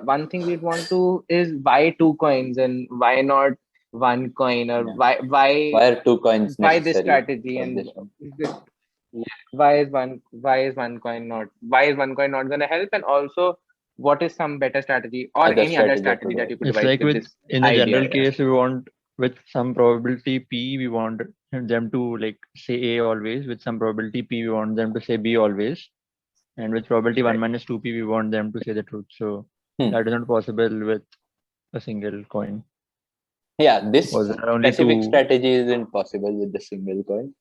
one thing we'd want to is why 2 coins and why not 1 coin, or Yeah. why Why are 2 coins why this necessary strategy, for and this one? why is one coin not going to help, and also what is some better strategy or Other any other strategy strategy that would that you could It's devise like with with this in the idea? general Yeah. case, we want with some probability P, we want them to like say A always. With some probability P, we want them to say B always. And with probability 1 Right. minus 2P, we want them to say the truth. So Hmm. that is not possible with a single coin. Yeah, this Because there are only specific 2. strategy isn't possible with the single coin,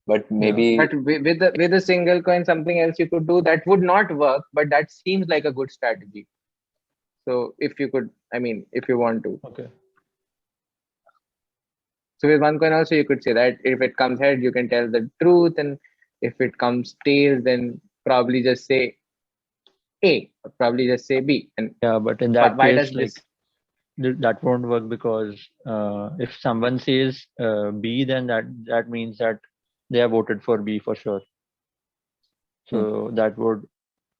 but maybe But with a single coin, something else you could do that would not work, but that seems like a good strategy. So if you could, if you want to. Okay. So with 1 coin also, you could say that if it comes head, you can tell the truth, and if it comes tails, then probably just say A, or probably just say B. And Yeah, but in that why case, does like this? that won't work because if someone says B, then that means that they have voted for B for sure. So that would.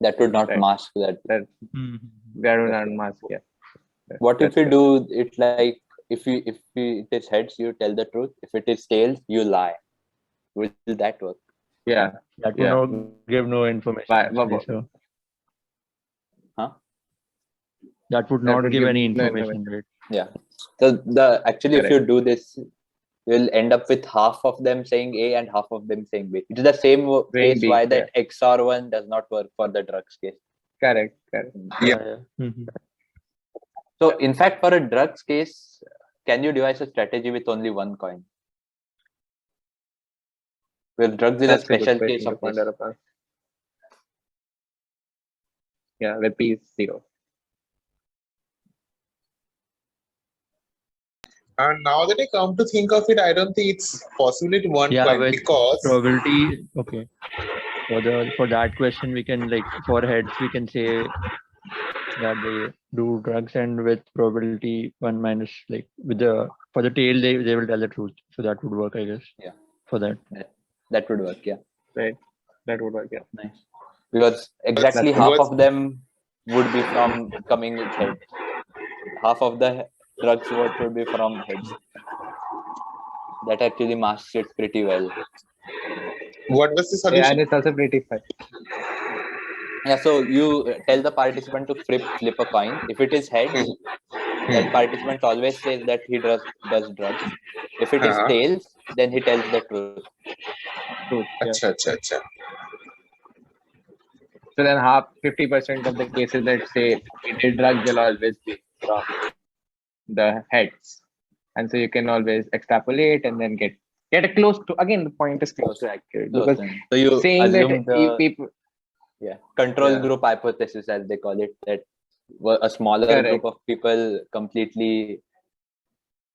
that would not Right. mask that. That would not mask. Yeah. What if That's you correct. do it like if it is heads, you tell the truth. If it is tails, you lie. Will that work? Yeah. That would Yeah. not give no information. Why- Actually, why- so Huh? that would That not would give give any no information, right? Yeah. So actually, if Correct. you do this, you'll end up with half of them saying A and half of them saying B. It is the same Saying case B, why that XOR one does not work for the drugs case. Correct. Yeah. Mhm. So in fact, for a drugs case, can you devise a strategy with only 1 coin? Where drugs is That's a special good case question to of this. ponder upon. Yeah, where P is 0. And now that I come to think of it, I don't think it's possible at 1 Yeah, coin with because probability. Okay. For that question, we can like for heads, we can say that they do drugs, and with probability 1 minus like with the for the tail they will tell the truth. So that would work, I guess. Yeah. For that. That would work. Yeah. Right. That would work. Yeah. Nice. Because exactly That's half good. of them would be from coming with heads. Half of the drugs vote would be from heads. That actually masks it pretty well. what was the Yeah, solution? and it's also pretty fun. Yeah, so you tell the participant to flip a coin. If it is heads, that participant always says that he does drugs. If it is Uh-huh. tails, then he tells the truth. Truth. Yeah. Acha. So then 50% of the cases that say we did drugs will always be from the heads. And so you can always extrapolate and then get a close to, again, the point is close to accurate. Close Because then. So you saying assume that people, control Yeah. group hypothesis, as they call it, that a smaller Correct. group of people completely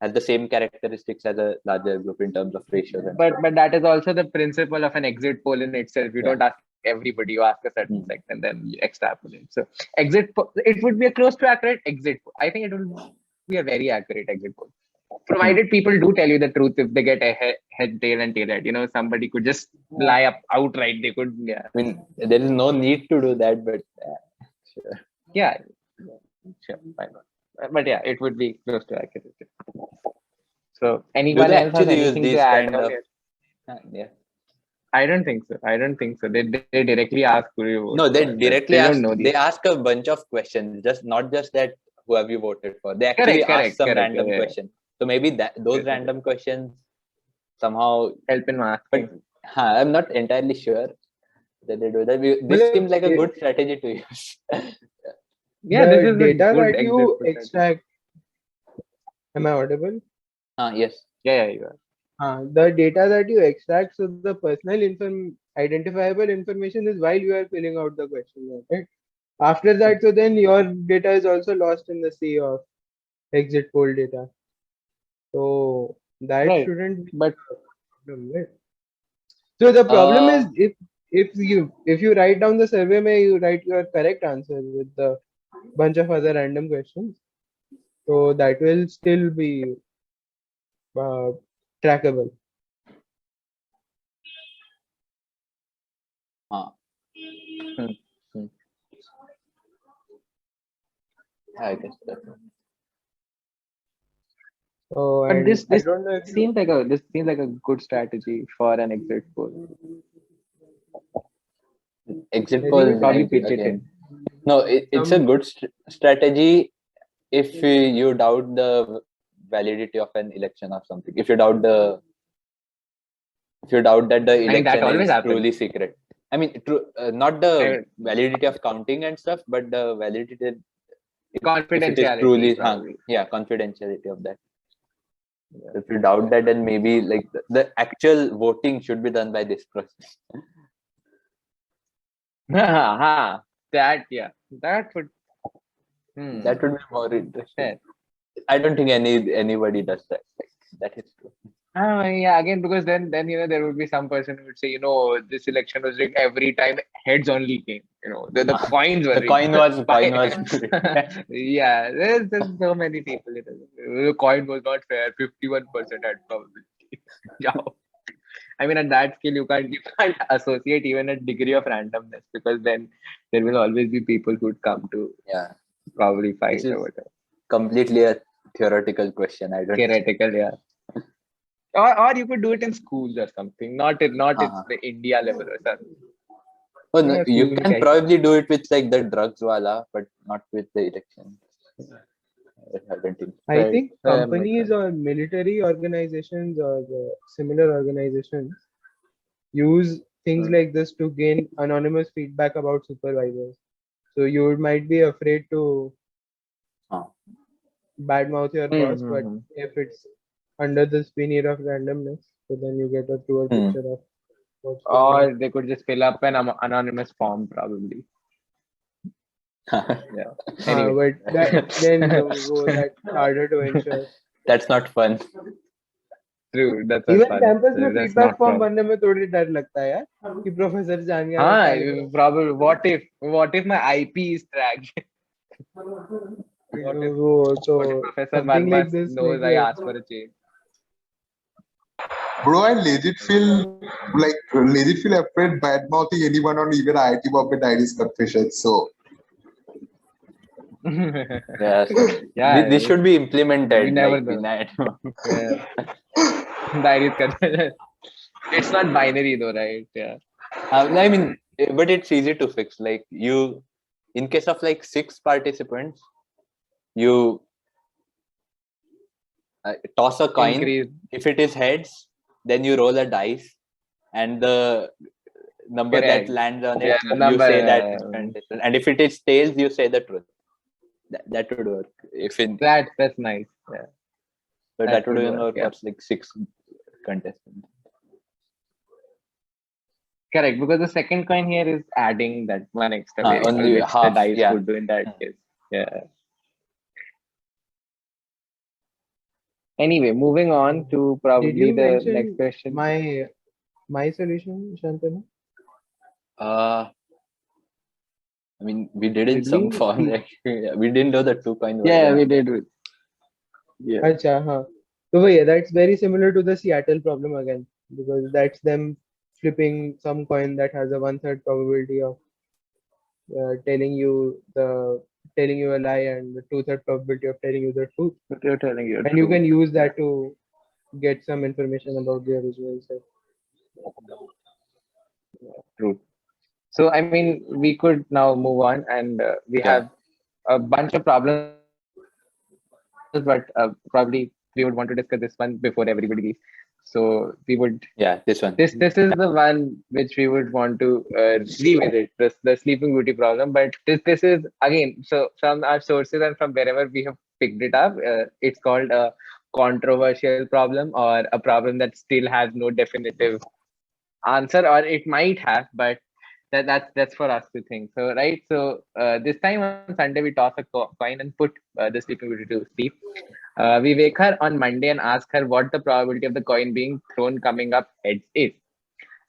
has the same characteristics as a larger group in terms of ratios. And but that is also the principle of an exit poll in itself. You Yeah. don't ask everybody, you ask a certain sect and then you extrapolate. So exit poll, it would be a close to accurate exit poll. I think it will be a very accurate exit poll. provided people do tell you the truth if they get a head, tail, and tail head. You know, somebody could just lie up outright. They could, yeah, I mean, there is no need to do that, but sure. yeah, sure, why not? But yeah, it would be close to accurate. So, Do anyone they else has actually use anything to these add kind on of? here? Yeah. I don't think so. I don't think so. They directly ask who you vote No, they for. directly They ask. don't know They these. ask a bunch of questions, just not just that who have you voted for. They actually ask some random Yeah. question. So maybe those Correct. random questions somehow. Help in asking. But I'm not entirely sure that they do that. This Well, seems like a it- good strategy to use. Yeah, the this is a data good that exit you potential. extract. Am I audible? Yes. Yeah, you are. The data that you extract, so the personal identifiable information is while you are filling out the question, right? After that, so then your data is also lost in the sea of exit poll data. So that Right. shouldn't be But a problem, right? So the problem is Uh, if you write down the survey, may you write your correct answer with the bunch of other random questions. So that will still be trackable. I guess that's Oh, but and this I don't know if you, seems like a good strategy for an exit poll. exit I poll. think Probably it's pitch it Again. in. No, it's a some good strategy if you doubt the validity of an election or something. If you doubt that the I mean, that election always is happens. truly secret. I mean, not I the mean, validity of counting and stuff, but the validity if it is confidentiality, truly, probably. confidentiality of that. If you doubt that, then maybe like the actual voting should be done by this process. That would. That would be more interesting. Fair. I don't think anybody does that. That is true. Yeah, again, because then there would be some person who would say, this election was rigged every time heads only came. The coins were The rigged. coin was Yeah, there's so many people. The coin was not fair. 51% had probability. Yeah. I mean, at that scale, you can't associate even a degree of randomness, because then there will always be people who would come to probably fight This is or whatever. completely a theoretical question. I don't. Theoretical, yeah. Or you could do it in schools or something, not at the India level or something. Oh, no, Yeah, you schools, can I probably do it with like the drugs wala, but not with the election. I don't think. I Right. think Makes companies sense. or military organizations or similar organizations use things like this to gain anonymous feedback about supervisors. So you might be afraid to badmouth your boss, but if it's under the veneer of randomness, so then you get a truer picture of what's going on. Or they could just fill up an anonymous form, probably. Yeah. Anyway. But that's harder to ensure. That's not fun. True, that's Even fun. campus में That's feedback not form fun. भरने में थोड़ी डर लगता है यार कि professor जान गया मैं क्या लिख रहा हूँ. Probably. What if my IP is tracked? What if Professor something Marma like this knows I asked for a change? Bro, I legit feel afraid bad mouthing anyone on even IIT Bombay Diaries confession. So Yes. Yeah. This should be implemented. We never like, know. Yeah. Diaries confession. It's not binary though, right? Yeah. I mean, but it's easy to fix. Like in case of like 6 participants, you toss a coin. Increase. If it is heads, then you roll a dice, and the number Correct. that lands on it, Yeah, the you number, say that contestant. And if it is tails, you say the truth. That would work. That's nice. Yeah. But that would even work yeah. for like 6 contestants. Correct, because the second coin here is adding that one extra variable, only which half, the dice yeah. would do in that case. Yeah. Anyway, moving on to probably Did you the mention next question. my solution, Shantanu? I mean, we did in Did some we? form. Like, we didn't know the 2 coin. Yeah, we did. Yeah. Acha, huh. So yeah, that's very similar to the Seattle problem again, because that's them flipping some coin that has a 1/3 probability of uh, telling you the telling you a lie and the 2/3 probability of telling you the truth. But you're telling you And you true. can use that to get some information about the original self. True. So I mean, we could now move on, and we Yeah. have a bunch of problems, but probably we would want to discuss this one before everybody leaves. So we would Yeah, this one. this is the one which we would want to revisit, the sleeping beauty problem. But this is again, so from our sources and from wherever we have picked it up, it's called a controversial problem, or a problem that still has no definitive answer, or it might have, but that's for us to think. So right, so this time on Sunday we toss a coin and put the sleeping beauty to sleep. We wake her on Monday and ask her what the probability of the coin being thrown coming up heads is.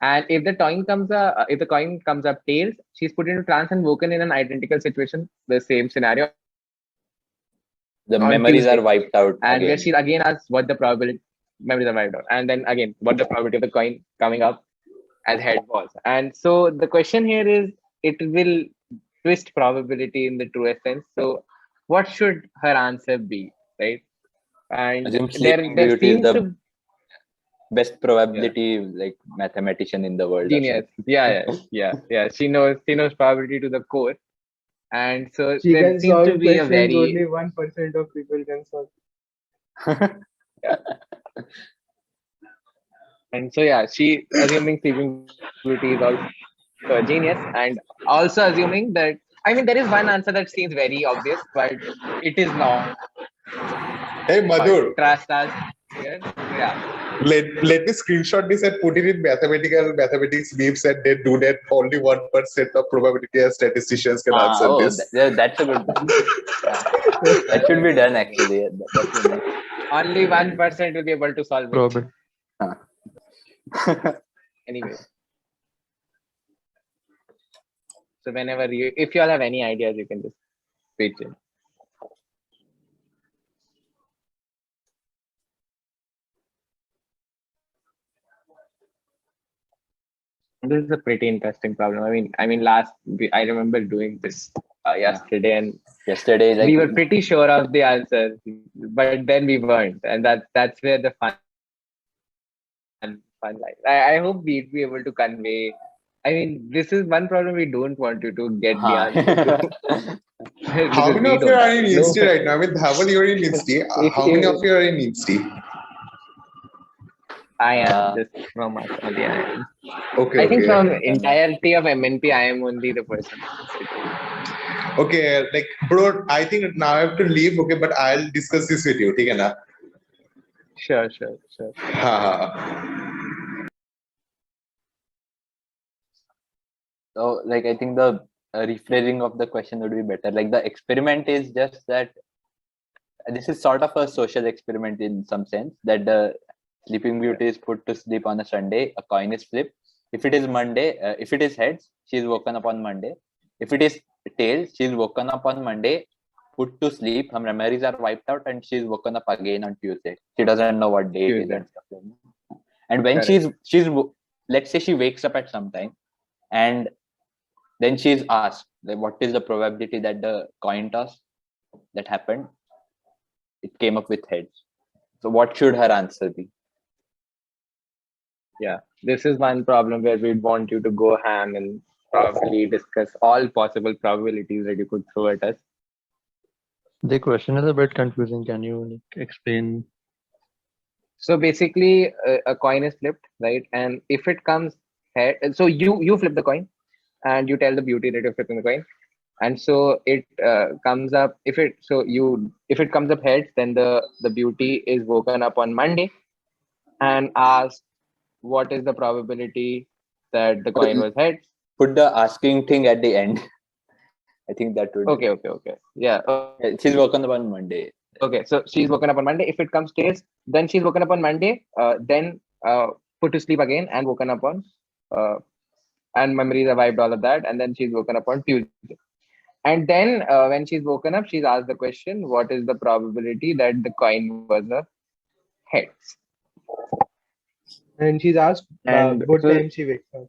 And if the coin comes up tails, she's put into trance and woken in an identical situation, the same scenario. The On memories Tuesday. are wiped out And where again. she again asks what the probability, memories are wiped out, and then again what the probability of the coin coming up as head was. And so the question here is, it will twist probability in the truest sense. So what should her answer be, right? And Assume there Sleeping there Beauty is seems the to best probability like mathematician in the world. Or genius. something. Yeah. She knows probability to the core. And so She there can seems to solve be a questions very only 1% of people can solve. and so yeah, she assuming sleeping beauty is also a genius, and also assuming that, I mean, there is one answer that seems very obvious, but it is not. Hey Madhur, Trust us here. Yeah. let me screenshot this and put it in mathematics memes, and they do that only 1% of probability as statisticians can answer this. That's a good. That should be done actually. That should be nice. Only 1% will be able to solve it. Probably. Anyway. So whenever if you all have any ideas, you can just pitch in. This is a pretty interesting problem. I mean, I remember doing this yesterday, and Yesterday, like we were pretty sure of the answer, but then we weren't, and that's where the fun lies. I hope we'd be able to convey. I mean, this is one problem we don't want you to get the answer to. How Because many we of you don't are have. in No, Insti right now? I mean, Dhaval, you're in Insti. How many of you are in Insti? I am just from us only. I am. Okay, I think okay. from entirety of MNP, I am only the person. Okay, like, bro, I think now I have to leave, okay, but I'll discuss this with you, okay, na? Sure. so, like I think the rephrasing of the question would be better. Like the experiment is just that this is sort of a social experiment in some sense, that the Sleeping Beauty is put to sleep on a Sunday, a coin is flipped. If it is Monday, if it is heads, she is woken up on Monday. If it is tails, she is woken up on Monday, put to sleep, her memories are wiped out, and she is woken up again on Tuesday. She doesn't know what day it is Tuesday. and stuff like that. And when Correct. let's say she wakes up at some time, and then she is asked, like, what is the probability that the coin toss that happened, it came up with heads. So what should her answer be? Yeah, this is one problem where we'd want you to go ham and probably discuss all possible probabilities that you could throw at us. The question is a bit confusing. Can you explain? So basically, a coin is flipped, right? And if it comes head, so you flip the coin, and you tell the beauty that you're flipping the coin, and so it comes up. If it comes up heads, then the beauty is woken up on Monday, and asked what is the probability that the coin was heads. Put the asking thing at the end. I think that would. Okay. Yeah. She's woken up on Monday. Okay, so she's woken up on Monday. If it comes tails, then she's woken up on Monday, then put to sleep again and woken up on, and memories are wiped, all of that, and then she's woken up on Tuesday. And then when she's woken up, she's asked the question, what is the probability that the coin was a heads. And she's asked And what so- time she wakes up.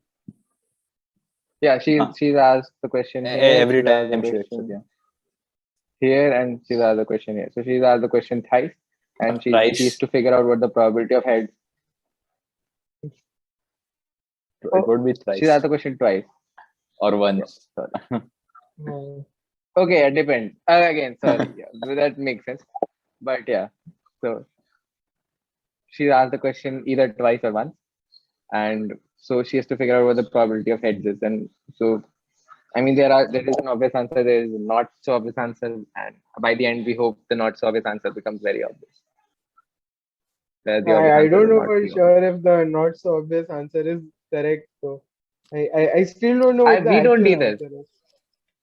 Yeah, she's asked the question here. Every she's asked the time she wakes up, question yeah. here, and she's asked the question here. So she's asked the question thrice, and she Thrice. has to figure out what the probability of heads. It would be thrice She's asked the question twice. or once. Sorry. Okay, it depends. Again, sorry, yeah, that makes sense. But yeah, so she asked the question either twice or once, and so she has to figure out what the probability of heads is. And so, I mean, there is an obvious answer, there is a not so obvious answer, and by the end, we hope the not so obvious answer becomes very obvious. Where the obvious I answer don't will know not for be sure if the not so obvious answer is correct. So I still don't know what the we don't actual either. answer is.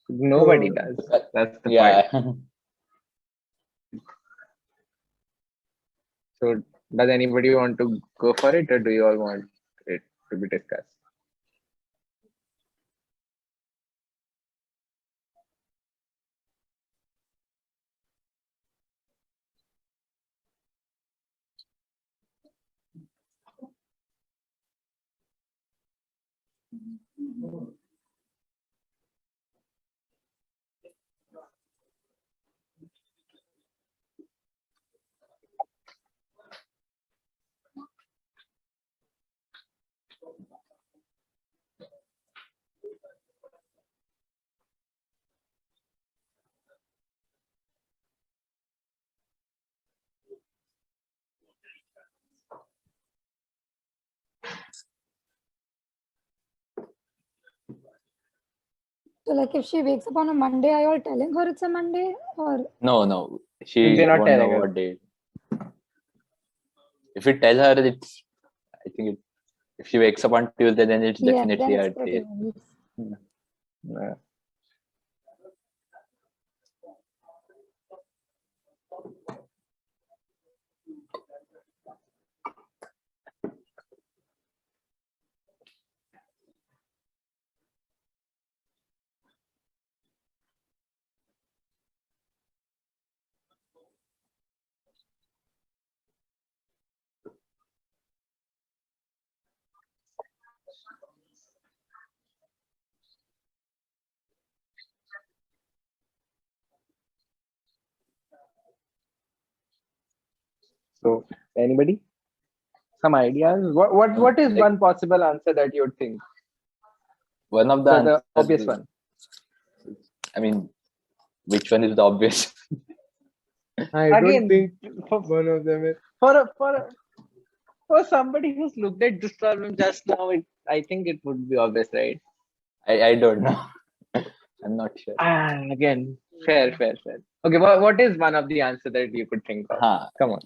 Nobody So- does. That's the Yeah. point. So, does anybody want to go for it, or do you all want it to be discussed? So, like, if she wakes up on a Monday, are you all telling her it's a Monday, or No. She They're not won't know telling her. what day. If we tell her, it's. I think if she wakes up on Tuesday, then it's yeah, definitely then her it's pretty day. obvious. Yeah. So, anybody? Some ideas? What is Like- one possible answer that you would think? One of the The answers, obvious one. I mean, which one is the obvious? I Again, don't think for, one of them is. for somebody who's looked at this problem just now, I think it would be obvious, right? I don't know. I'm not sure. Again, fair. Okay, what is one of the answer that you could think of? Huh. Come on.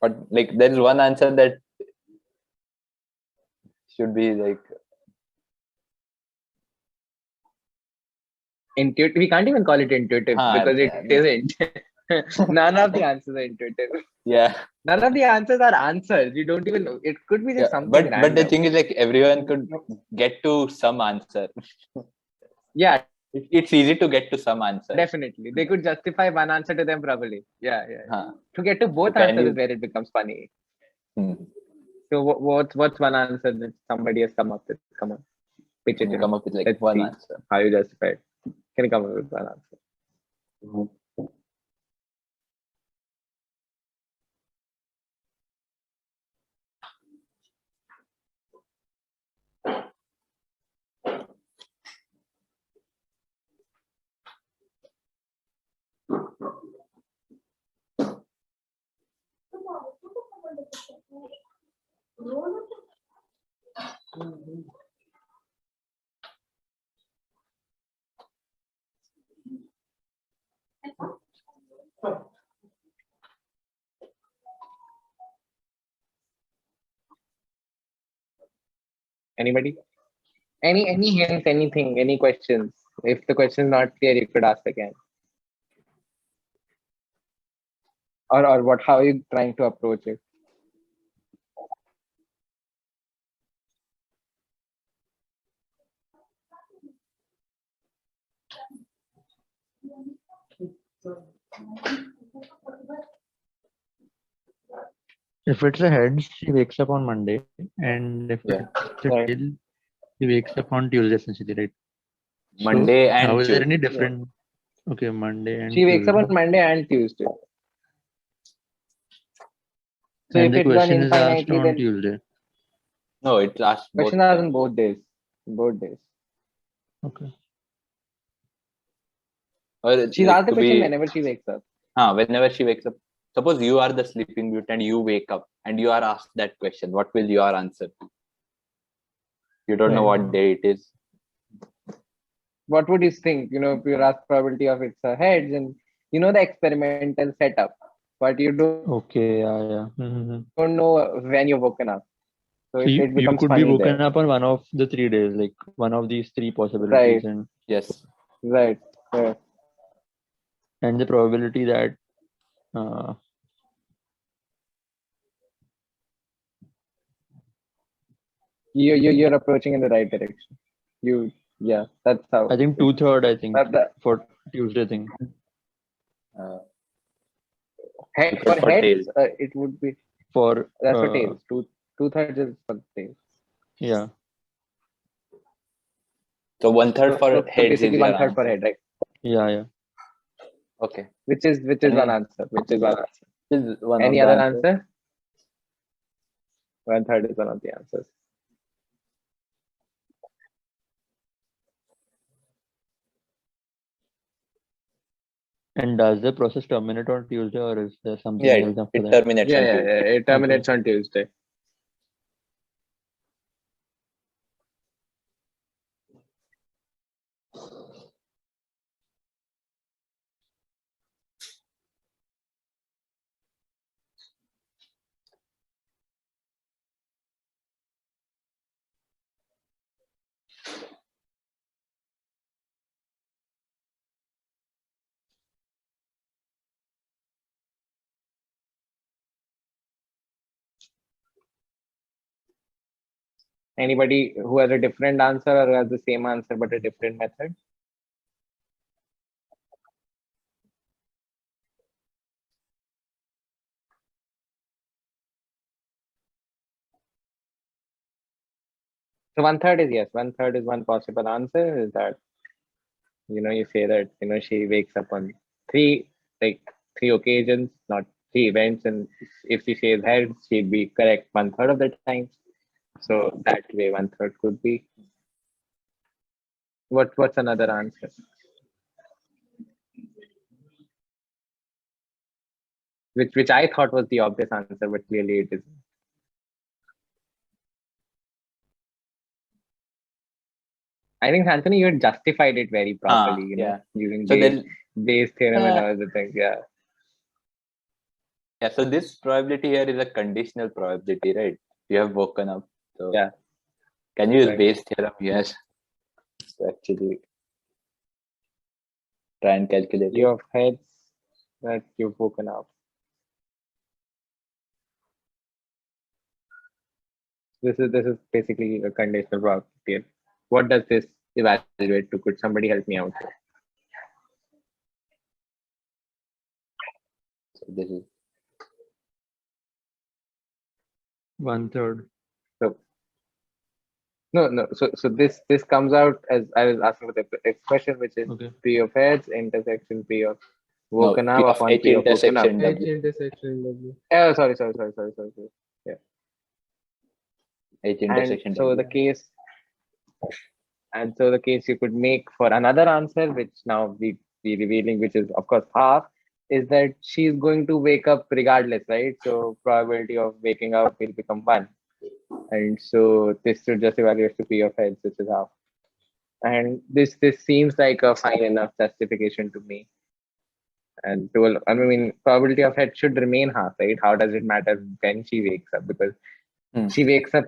But like, there is one answer that should be like. Intuitive. We can't even call it intuitive because it isn't. None of the answers are intuitive. Yeah. None of the answers are answers. You don't even know. It could be just something But random. the thing is, like, everyone could get to some answer. Yeah, It's easy to get to some answer. definitely. They could justify one answer to them probably. Yeah. Huh. To get to both So can answers you- is where it becomes funny. Hmm. So what's one answer that somebody has come up with? Come on, pitch it Can you in. come up with like Let's one see answer? how you justify it. Can you come up with one answer? Anybody? Any hints? Anything? Any questions? If the question is not clear, you could ask again. Or what? How are you trying to approach it? If it's a heads, she wakes up on Monday, and if Yeah. it's a Right. tail, she wakes up on Tuesday essentially, right? So Monday and how is there any Tuesday. different? Okay, Monday and She wakes up Tuesday. on Monday and Tuesday. So And if the it's done question is asked infinitely, on then Tuesday. No, it's asked both question are on times. both days. Both days. Okay. Or She's it asked the could question be whenever she wakes up. whenever she wakes up. Suppose you are the sleeping beauty and you wake up and you are asked that question. What will your answer be? You don't know what day it is. What would you think? If you're asked probability of it's a heads, and the experimental setup, but you don't Okay. Yeah. know when you're woken up. So So it, you, it you becomes could be funny woken there. up on one of the 3 days, like one of these three possibilities, Right. Yes. Right. Yeah. and the probability that You're approaching in the right direction. That's how. I think 2/3. I think That for Tuesday thing. Uh, for for heads, tails. it would be For that's for tails. Two-thirds is for tails. yeah. So 1/3 for So heads is basically your 1/3 for answer. head, right? Yeah. Okay. Which is one answer. Which is one answer. Is one Any of the other answers. answer? 1/3 is one of the answers. And does the process terminate on Tuesday, or is there something Yeah, else after it that? terminates Yeah, on yeah, Tuesday. yeah. It terminates on Tuesday. Anybody who has a different answer or has the same answer but a different method? So 1/3 is yes. 1/3 is one possible answer. Is that you say that she wakes up on three three occasions, not three events, and if she says heads, she'd be correct 1/3 of the time. So that way 1/3 could be. What's another answer? Which I thought was the obvious answer, but clearly it isn't. I think Anthony, you had justified it very properly, yeah. using So Bayes theorem and all the things. Yeah. Yeah, so this probability here is a conditional probability, right? You have woken up. So Yeah. can you use Right. Bayes theorem? Yes. So actually try and calculate You it. have heads that you've woken up. This is basically a conditional probability. What does this evaluate to? Could somebody help me out? So this is 1/3. So no. So this comes out as I was asking with the expression, which is Okay. P of heads intersection P of no, woken P up of upon H P of woken up. intersection H W. intersection W. Oh, sorry. Yeah. H And intersection so W. the case you could make for another answer, which now we revealing, which is of course half, is that she's going to wake up regardless, right? So probability of waking up will become 1. And so this should just evaluate to P of heads, which is half. And this seems like a fine enough justification to me. And probability of head should remain half, right? How does it matter when she wakes up? Because she wakes up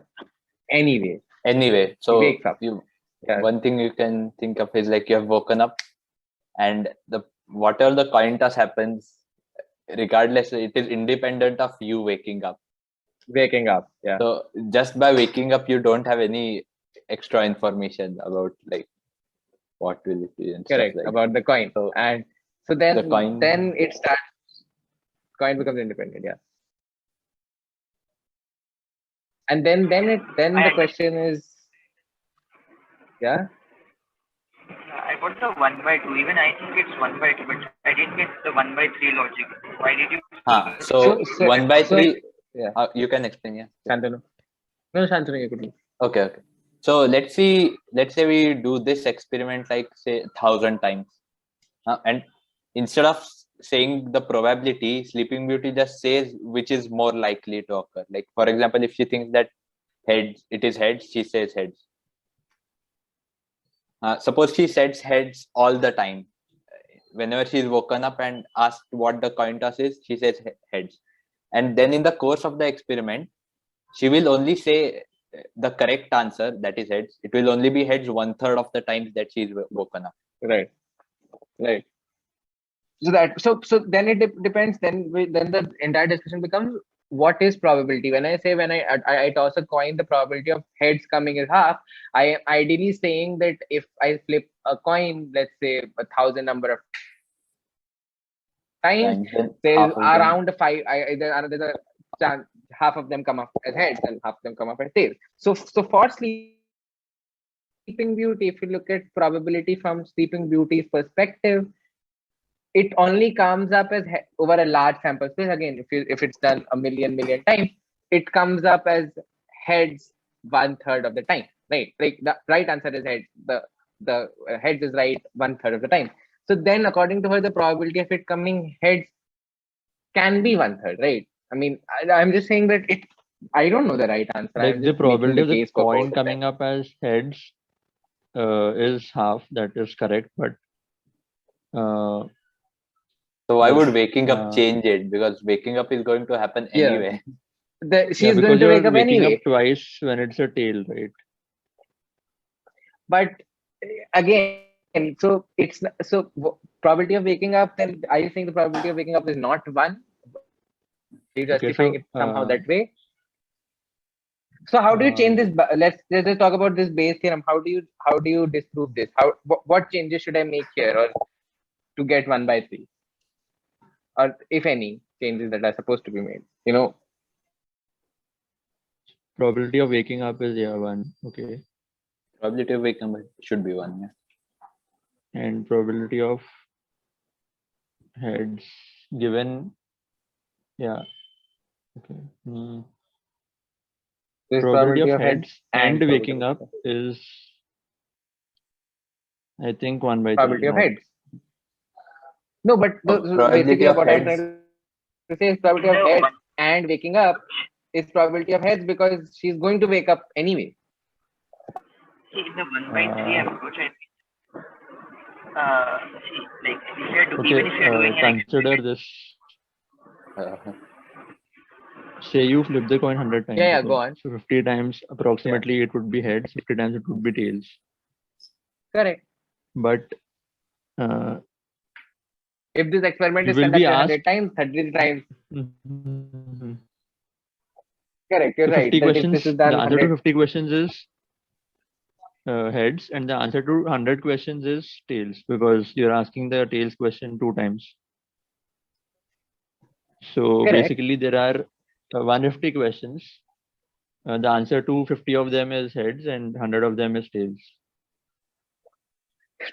anyway. Anyway, so wakes up. Yeah. One thing you can think of is like you have woken up, and whatever the coin toss happens, regardless, it is independent of you waking up. Waking up, yeah. So just by waking up, you don't have any extra information about like what will it be and correct stuff like about the coin. So and so then the coin then it starts. Coin becomes independent, yeah. And then the question is, yeah. I got the 1/2. Even I think it's 1/2, but I didn't get the 1/3 logic. Why did you? So So- 1/3. yeah. You can explain. Yeah. Shantanu. No, Shantanu, you could. Okay. So let's say we do this experiment like say 1,000 times, and instead of saying the probability, Sleeping Beauty just says which is more likely to occur. Like for example, if she thinks that heads, it is heads, she says heads. Suppose she sets heads all the time. Whenever she is woken up and asked what the coin toss is, she says heads. And then in the course of the experiment, she will only say the correct answer, that is heads. It will only be heads 1/3 of the times that she is woken up. Right. So then it depends. Then the entire discussion becomes, what is probability? When I toss a coin, the probability of heads coming is half. I am ideally saying that if I flip a coin, let's say 1,000 number of times, And then there's half of them- around five. There's a chance half of them come up as heads and half of them come up as tails. So for Sleeping Beauty, if you look at probability from Sleeping Beauty's perspective, it only comes up as over a large sample space. Again, if it's done a million times, it comes up as heads 1/3 of the time, right? Like the right answer is heads. The heads is right 1/3 of the time. So then, according to her, the probability of it coming heads can be 1/3, right? I mean, I'm just saying that it. I don't know the right answer. Like I'm the just making probability of the case for both coin of coming them. up as heads is half. That is correct, but So why Yes, would waking up uh, change it? Because waking up is going to happen Yeah. anyway. She's because going to you're wake up waking anyway. up twice when it's a tail, right? But again, so it's probability of waking up. Then are you saying the probability of waking up is not 1? Are you justifying it somehow that way? So how do you change this? Let's just talk about this Bayes theorem. How do you disprove this? What changes should I make here, or to get 1/3, or if any changes that are supposed to be made? Probability of waking up is 1. Okay. Probability of waking up should be 1. Yeah. And probability of heads given, okay. This Probability of heads heads and probability waking of up is, I think, 1/3. probability of heads. No, but Probability basically of what I'm heads. trying to say is probability of heads and waking up is probability of heads because she's going to wake up anyway. See, in the 1/3 approach, I think. See, like if you're even if you're doing an consider this. Say you flip the coin 100 times. Yeah, okay? go on. So 50 times approximately it would be heads, 50 times it would be tails. Correct. But If this experiment You is will be conducted 100 asked- times, 30 times, Mhm. correct, you're So right. 50 That if questions, this is the done answer to 100, 50 questions is heads, and the answer to 100 questions is tails, because you're asking the tails question 2 times. So Correct. basically there are 150 questions. The answer to 50 of them is heads and 100 of them is tails.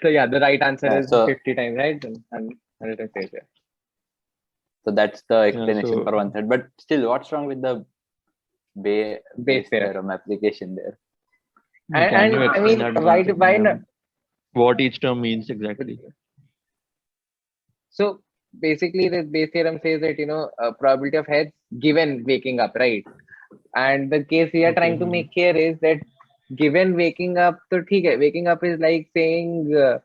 so yeah, the right answer Yeah, is so- 50 times right and 100 times tails. Yeah. So that's the explanation so- for 1/3. But still, what's wrong with the Bayes Bayes theorem. theorem application there? And Can you I explain mean, that once why again, not? what each term means exactly? So basically, the Bayes theorem says that probability of heads given waking up, right? And the case we are trying to Okay. make here is that given waking up, so theek hai, waking up is like saying the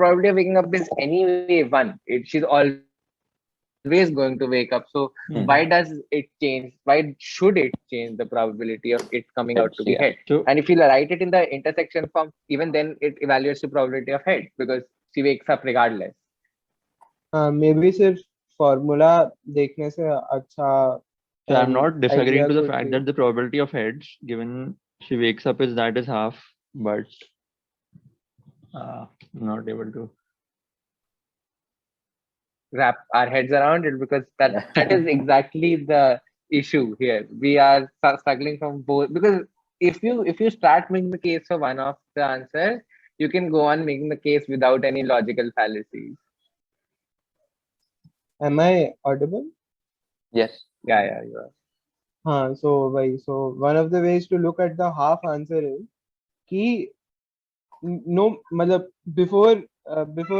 probability of waking up is anyway 1. She's always going to wake up. So why does it change? Why should it change the probability of it coming out to be Yeah. head? So And if you write it in the intersection form, even then it evaluates the probability of head because she wakes up regardless. maybe सिर्फ formula देखने से अच्छा. So I'm not disagreeing idea to the could fact be- that the probability of heads given she wakes up is half, but I'm not able to. Wrap our heads around it because that is exactly the issue here. We are struggling from both, because if you start making the case for one of the answers, you can go on making the case without any logical fallacies. Am I audible? Yes. Yeah, you are. So one of the ways to look at the half answer is कि no, matlab, before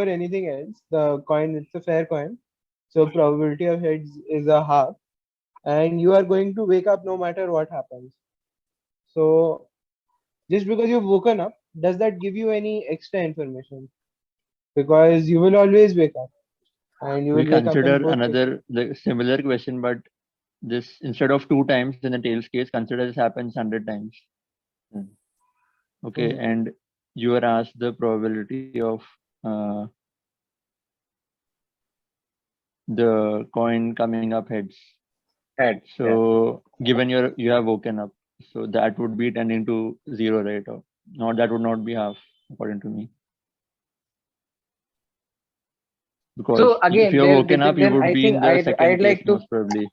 anything else, the coin, it's a fair coin. So probability of heads is a half, and you are going to wake up no matter what happens. So just because you've woken up, does that give you any extra information? Because you will always wake up, and you We will wake up in consider both another similar question, but this instead of 2 times in the tails case, consider this happens 100 times. Hmm. Okay, and you are asked the probability of the coin coming up heads. Head. So given you have woken up, so that would be tending to 0, right? Or not, that would not be half, according to me. Because So if again, you're woken up, you then would I be think in the I'd second case like to. most probably.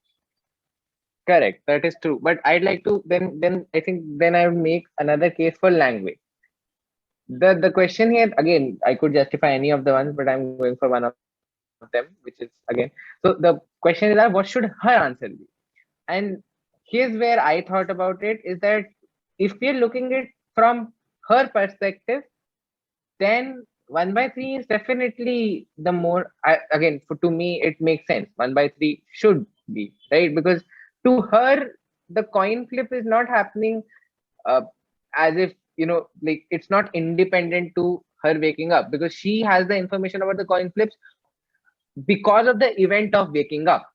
Correct, that is true. But I'd like to then I think then I would make another case for language. The question here again, I could justify any of the ones, but I'm going for one of them, which is again. So the question is that what should her answer be? And here's where I thought about it is that if we're looking at from her perspective, then 1/3 is definitely the more, again, to me it makes sense. 1/3 should be right, because to her the coin flip is not happening as if, like, it's not independent to her waking up, because she has the information about the coin flips because of the event of waking up.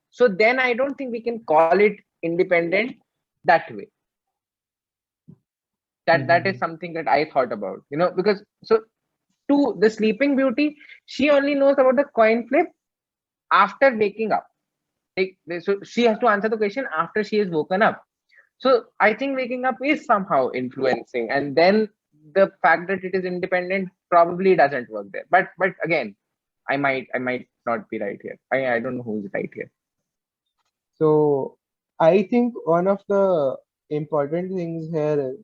So then I don't think we can call it independent that way. That is something that I thought about, because so to the Sleeping Beauty, she only knows about the coin flip after waking up. So she has to answer the question after she is woken up. So I think waking up is somehow influencing, and then the fact that it is independent probably doesn't work there. But again, I might not be right here. I don't know who's right here. So I think one of the important things here is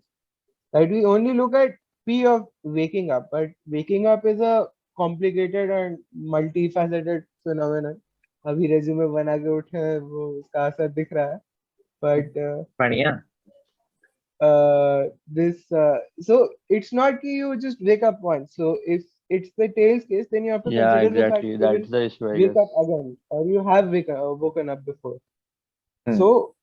that we only look at P of waking up, but waking up is a complicated and multifaceted phenomenon. अभी resume बना के उठे हैं, वो उसका असर दिख रहा है. But बढ़िया. this so it's not that you just wake up once. So if it's the tails case, then you have to Yeah, consider the fact exactly. that you That's the issue, I will wake guess. up again, or you have woken up before. Hmm. So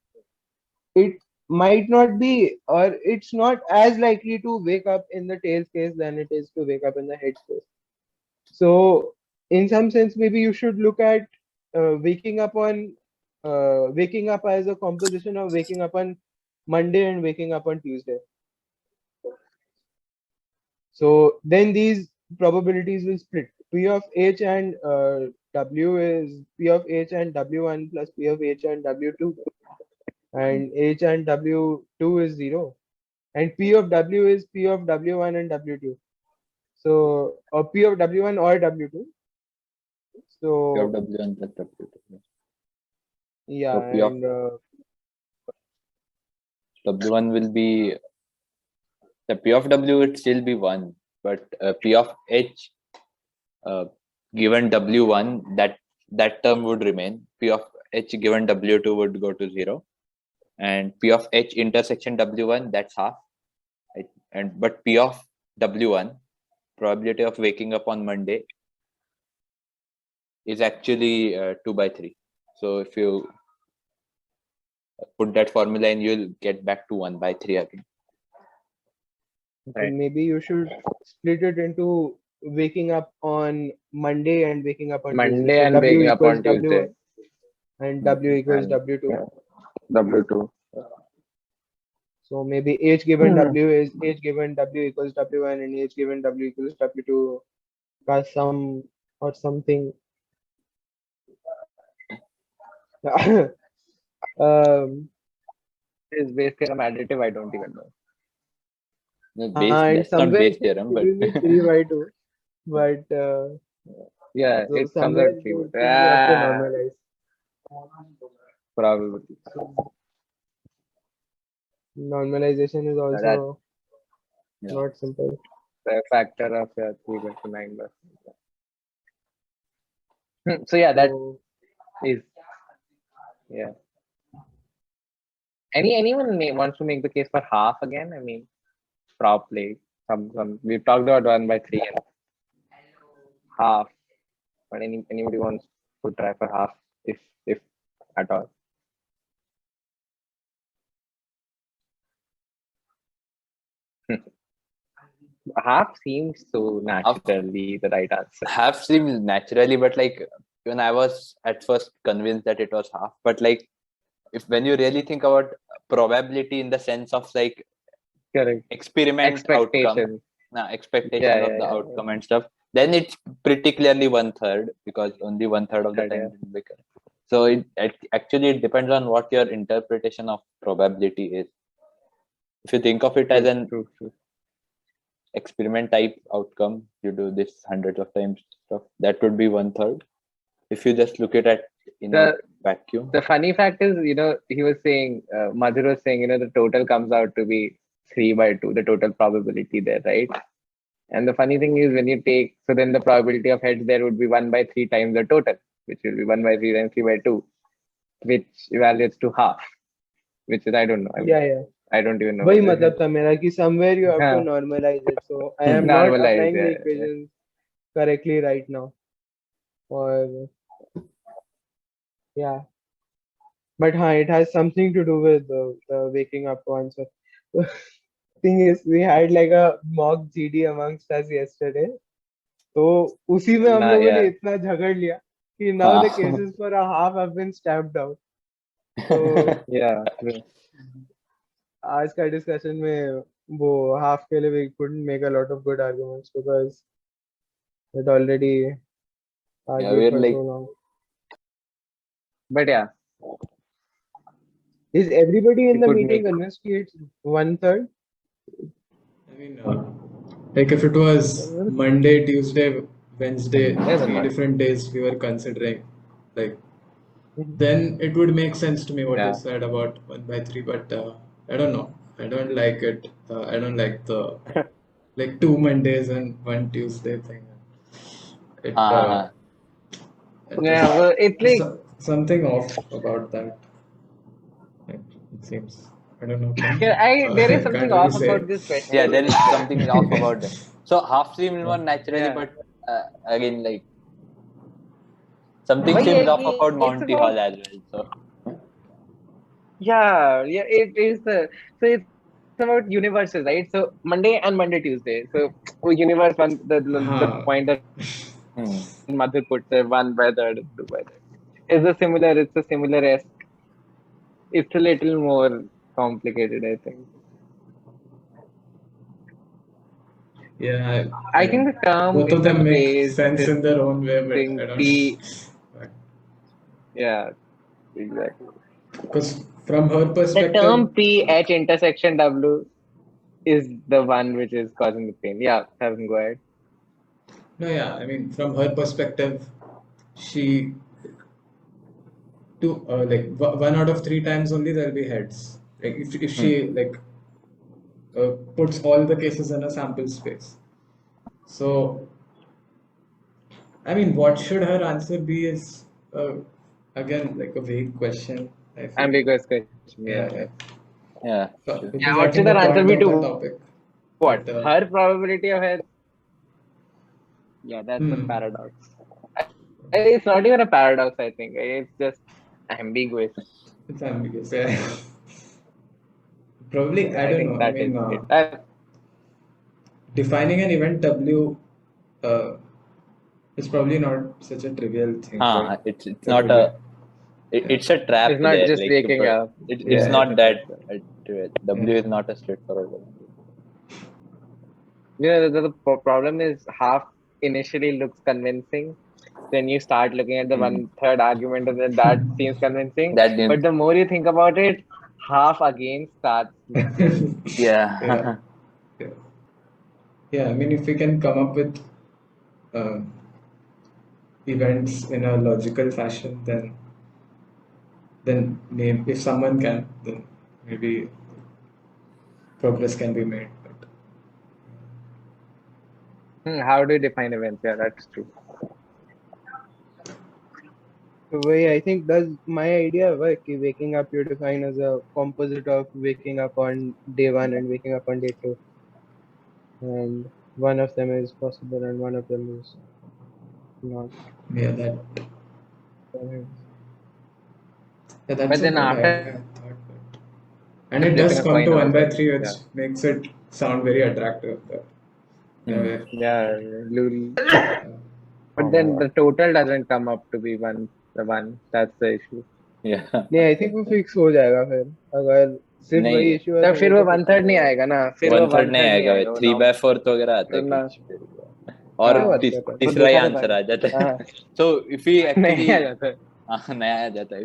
it might not be, or it's not as likely to wake up in the tails case than it is to wake up in the heads case. So in some sense, maybe you should look at waking up as a composition of waking up on Monday and waking up on Tuesday. So then these probabilities will split. P of H and W is P of H and W1 plus P of H and W2. And H and W2 is 0. And P of W is P of W1 and W2. So, or P of W1 or W2. So, P of W1 plus W2. yeah, So P of and W1 will be, the P of W would still be 1, but P of H given W1, that term would remain. P of H given W2 would go to 0, and P of H intersection W1, that's half. But P of W1, probability of waking up on Monday, is actually 2/3. So if you put that formula in, you'll get back to 1/3 again. Right. maybe you should split it into waking up on Monday and waking up on Tuesday. Monday So and W waking up equals on Tuesday. W1 and W equals And, W2. yeah, W2. So maybe H given W is H given W equals W1 and H given W equals W2 plus some or something. Is base theorem additive? I don't even know. No, and that's not somewhere base theorem, but it will be 3/2, but Yeah, so it comes somewhere out it three. will have to normalize. probability. Normalization is also that- Yeah. not simple. The factor of 3/9. So yeah, that So, is yeah. Anyone wants to make the case for half again? I mean, probably some we've talked about 1/3 and half, but anybody wants to try for half if at all. Half seems so naturally the right answer. Half seems naturally, but like when I was at first convinced that it was half, but like when you really think about probability in the sense of like Correct. experiment outcome, Expectation. expectation Yeah, of yeah, the yeah, outcome and stuff, then it's pretty clearly 1/3 because only 1/3 of the Third, time yeah. it will be correct. So actually it depends on what your interpretation of probability is. If you think of it as an True. experiment type outcome, you do this hundreds of times stuff, that would be 1/3. If you just look at it in a vacuum. The funny fact is, he was saying, Madhur was saying, the total comes out to be 3/2, the total probability there, right? And the funny thing is when you take, so then the probability of heads there would be 1/3 times the total, which will be 1/3 times 3/2, which evaluates to half, which is, I don't know. I mean, yeah. I don't even know. वही whether मतलब था मेरा कि somewhere you have to हाँ. normalize it. So I am not Normalize, applying the yeah. equations correctly right now. Or yeah, but it has something to do with the waking up answer. Thing is, we had like a mock GD amongst us yesterday. तो उसी में हम लोगों ने yeah. इतना झगड़ लिया कि now the cases for a half have been stamped out. So Yeah, true. आज का डिस्कशन में वो हाफ के लिए we couldn't make a lot of good arguments because it already argued we're for like- so long. But yeah, Is everybody in It the would meeting make- convinced कि it's 1/3? I mean, like if it was Monday, Tuesday, Wednesday, Yes, 3 not. different days we were considering, like, Mhm. then it would make sense to me what Yeah. you said about 1/3, but I don't know. I don't like it. I don't like the like 2 Mondays and 1 Tuesday thing. It, it Yeah, well, it's like something off about that. It seems. I don't know. there is I something can't really off say. about this question. Yeah, there is something off about that. So half seems more naturally, Yeah. but again, like something But seems yeah, off about it's Monty about- Hall as well. So Yeah, it is. So it's about universes, right? So Monday and Monday, Tuesday. So universe one, the Huh. point that Madhur puts there, 1/3, 2/3. It's a similar esque. It's a little more complicated, I think. Yeah, I think the term both of them make is sense in their own way, but thing I don't. P- Yeah, exactly. Because from her The perspective, term PH intersection W is the one which is causing the pain. Yeah, Kevin, go ahead. no, yeah, I mean, from her perspective, she like 1 out of 3 times only there'll be heads. Like if she like puts all the cases in a sample space. So, I mean, what should her answer be is again like a vague question. I feel. Ambiguous question. Yeah. yeah, Which Yeah, is, what I should think, her the answer point be of to the topic. what? But, Her probability of head? Yeah, that's a paradox. It's not even a paradox, I think. It's just ambiguous. It's ambiguous. Yeah. Probably, I don't think know. that I mean, is it. defining an event W is probably not such a trivial thing. right? it's not a it's a trap. It's not there, just like, waking up. It's Yeah, not it's a that W is not a straightforward one. the problem is half initially looks convincing. Then you start looking at the 1/3 argument, and then that seems convincing. But the more you think about it, half again starts looking. Yeah. Yeah, I mean, if we can come up with events in a logical fashion, then then if someone can, then maybe progress can be made. But How do you define events? Yeah, that's true. The way I think does my idea work? कि waking up you define as a composite of waking up on day one and waking up on day two, and one of them is possible and one of them is not. yeah, that's But a then good after idea, I thought. And it does flipping a come coin to 1 by also, 3, which yeah. makes it sound very attractive. But in a way, Yeah, lul. yeah. But then the total doesn't come up to be the one. That's the issue. Yeah. नहीं I think वो fix हो जाएगा फिर अगर सिर्फ नहीं, वही issue है तो तो फिर वो वो तो fix 1/3 हो नहीं जाएगा। आएगा ना, फिर वो 1/3 नहीं 1/3 आएगा, आएगा, वो 3/4 वगैरह आता है ना। कुछ, और हाँ, तीसरा ही दूसरा तो आंसर आ जाता है. हाँ, So if we नहीं actually आ जाता है। नया आ जाता है.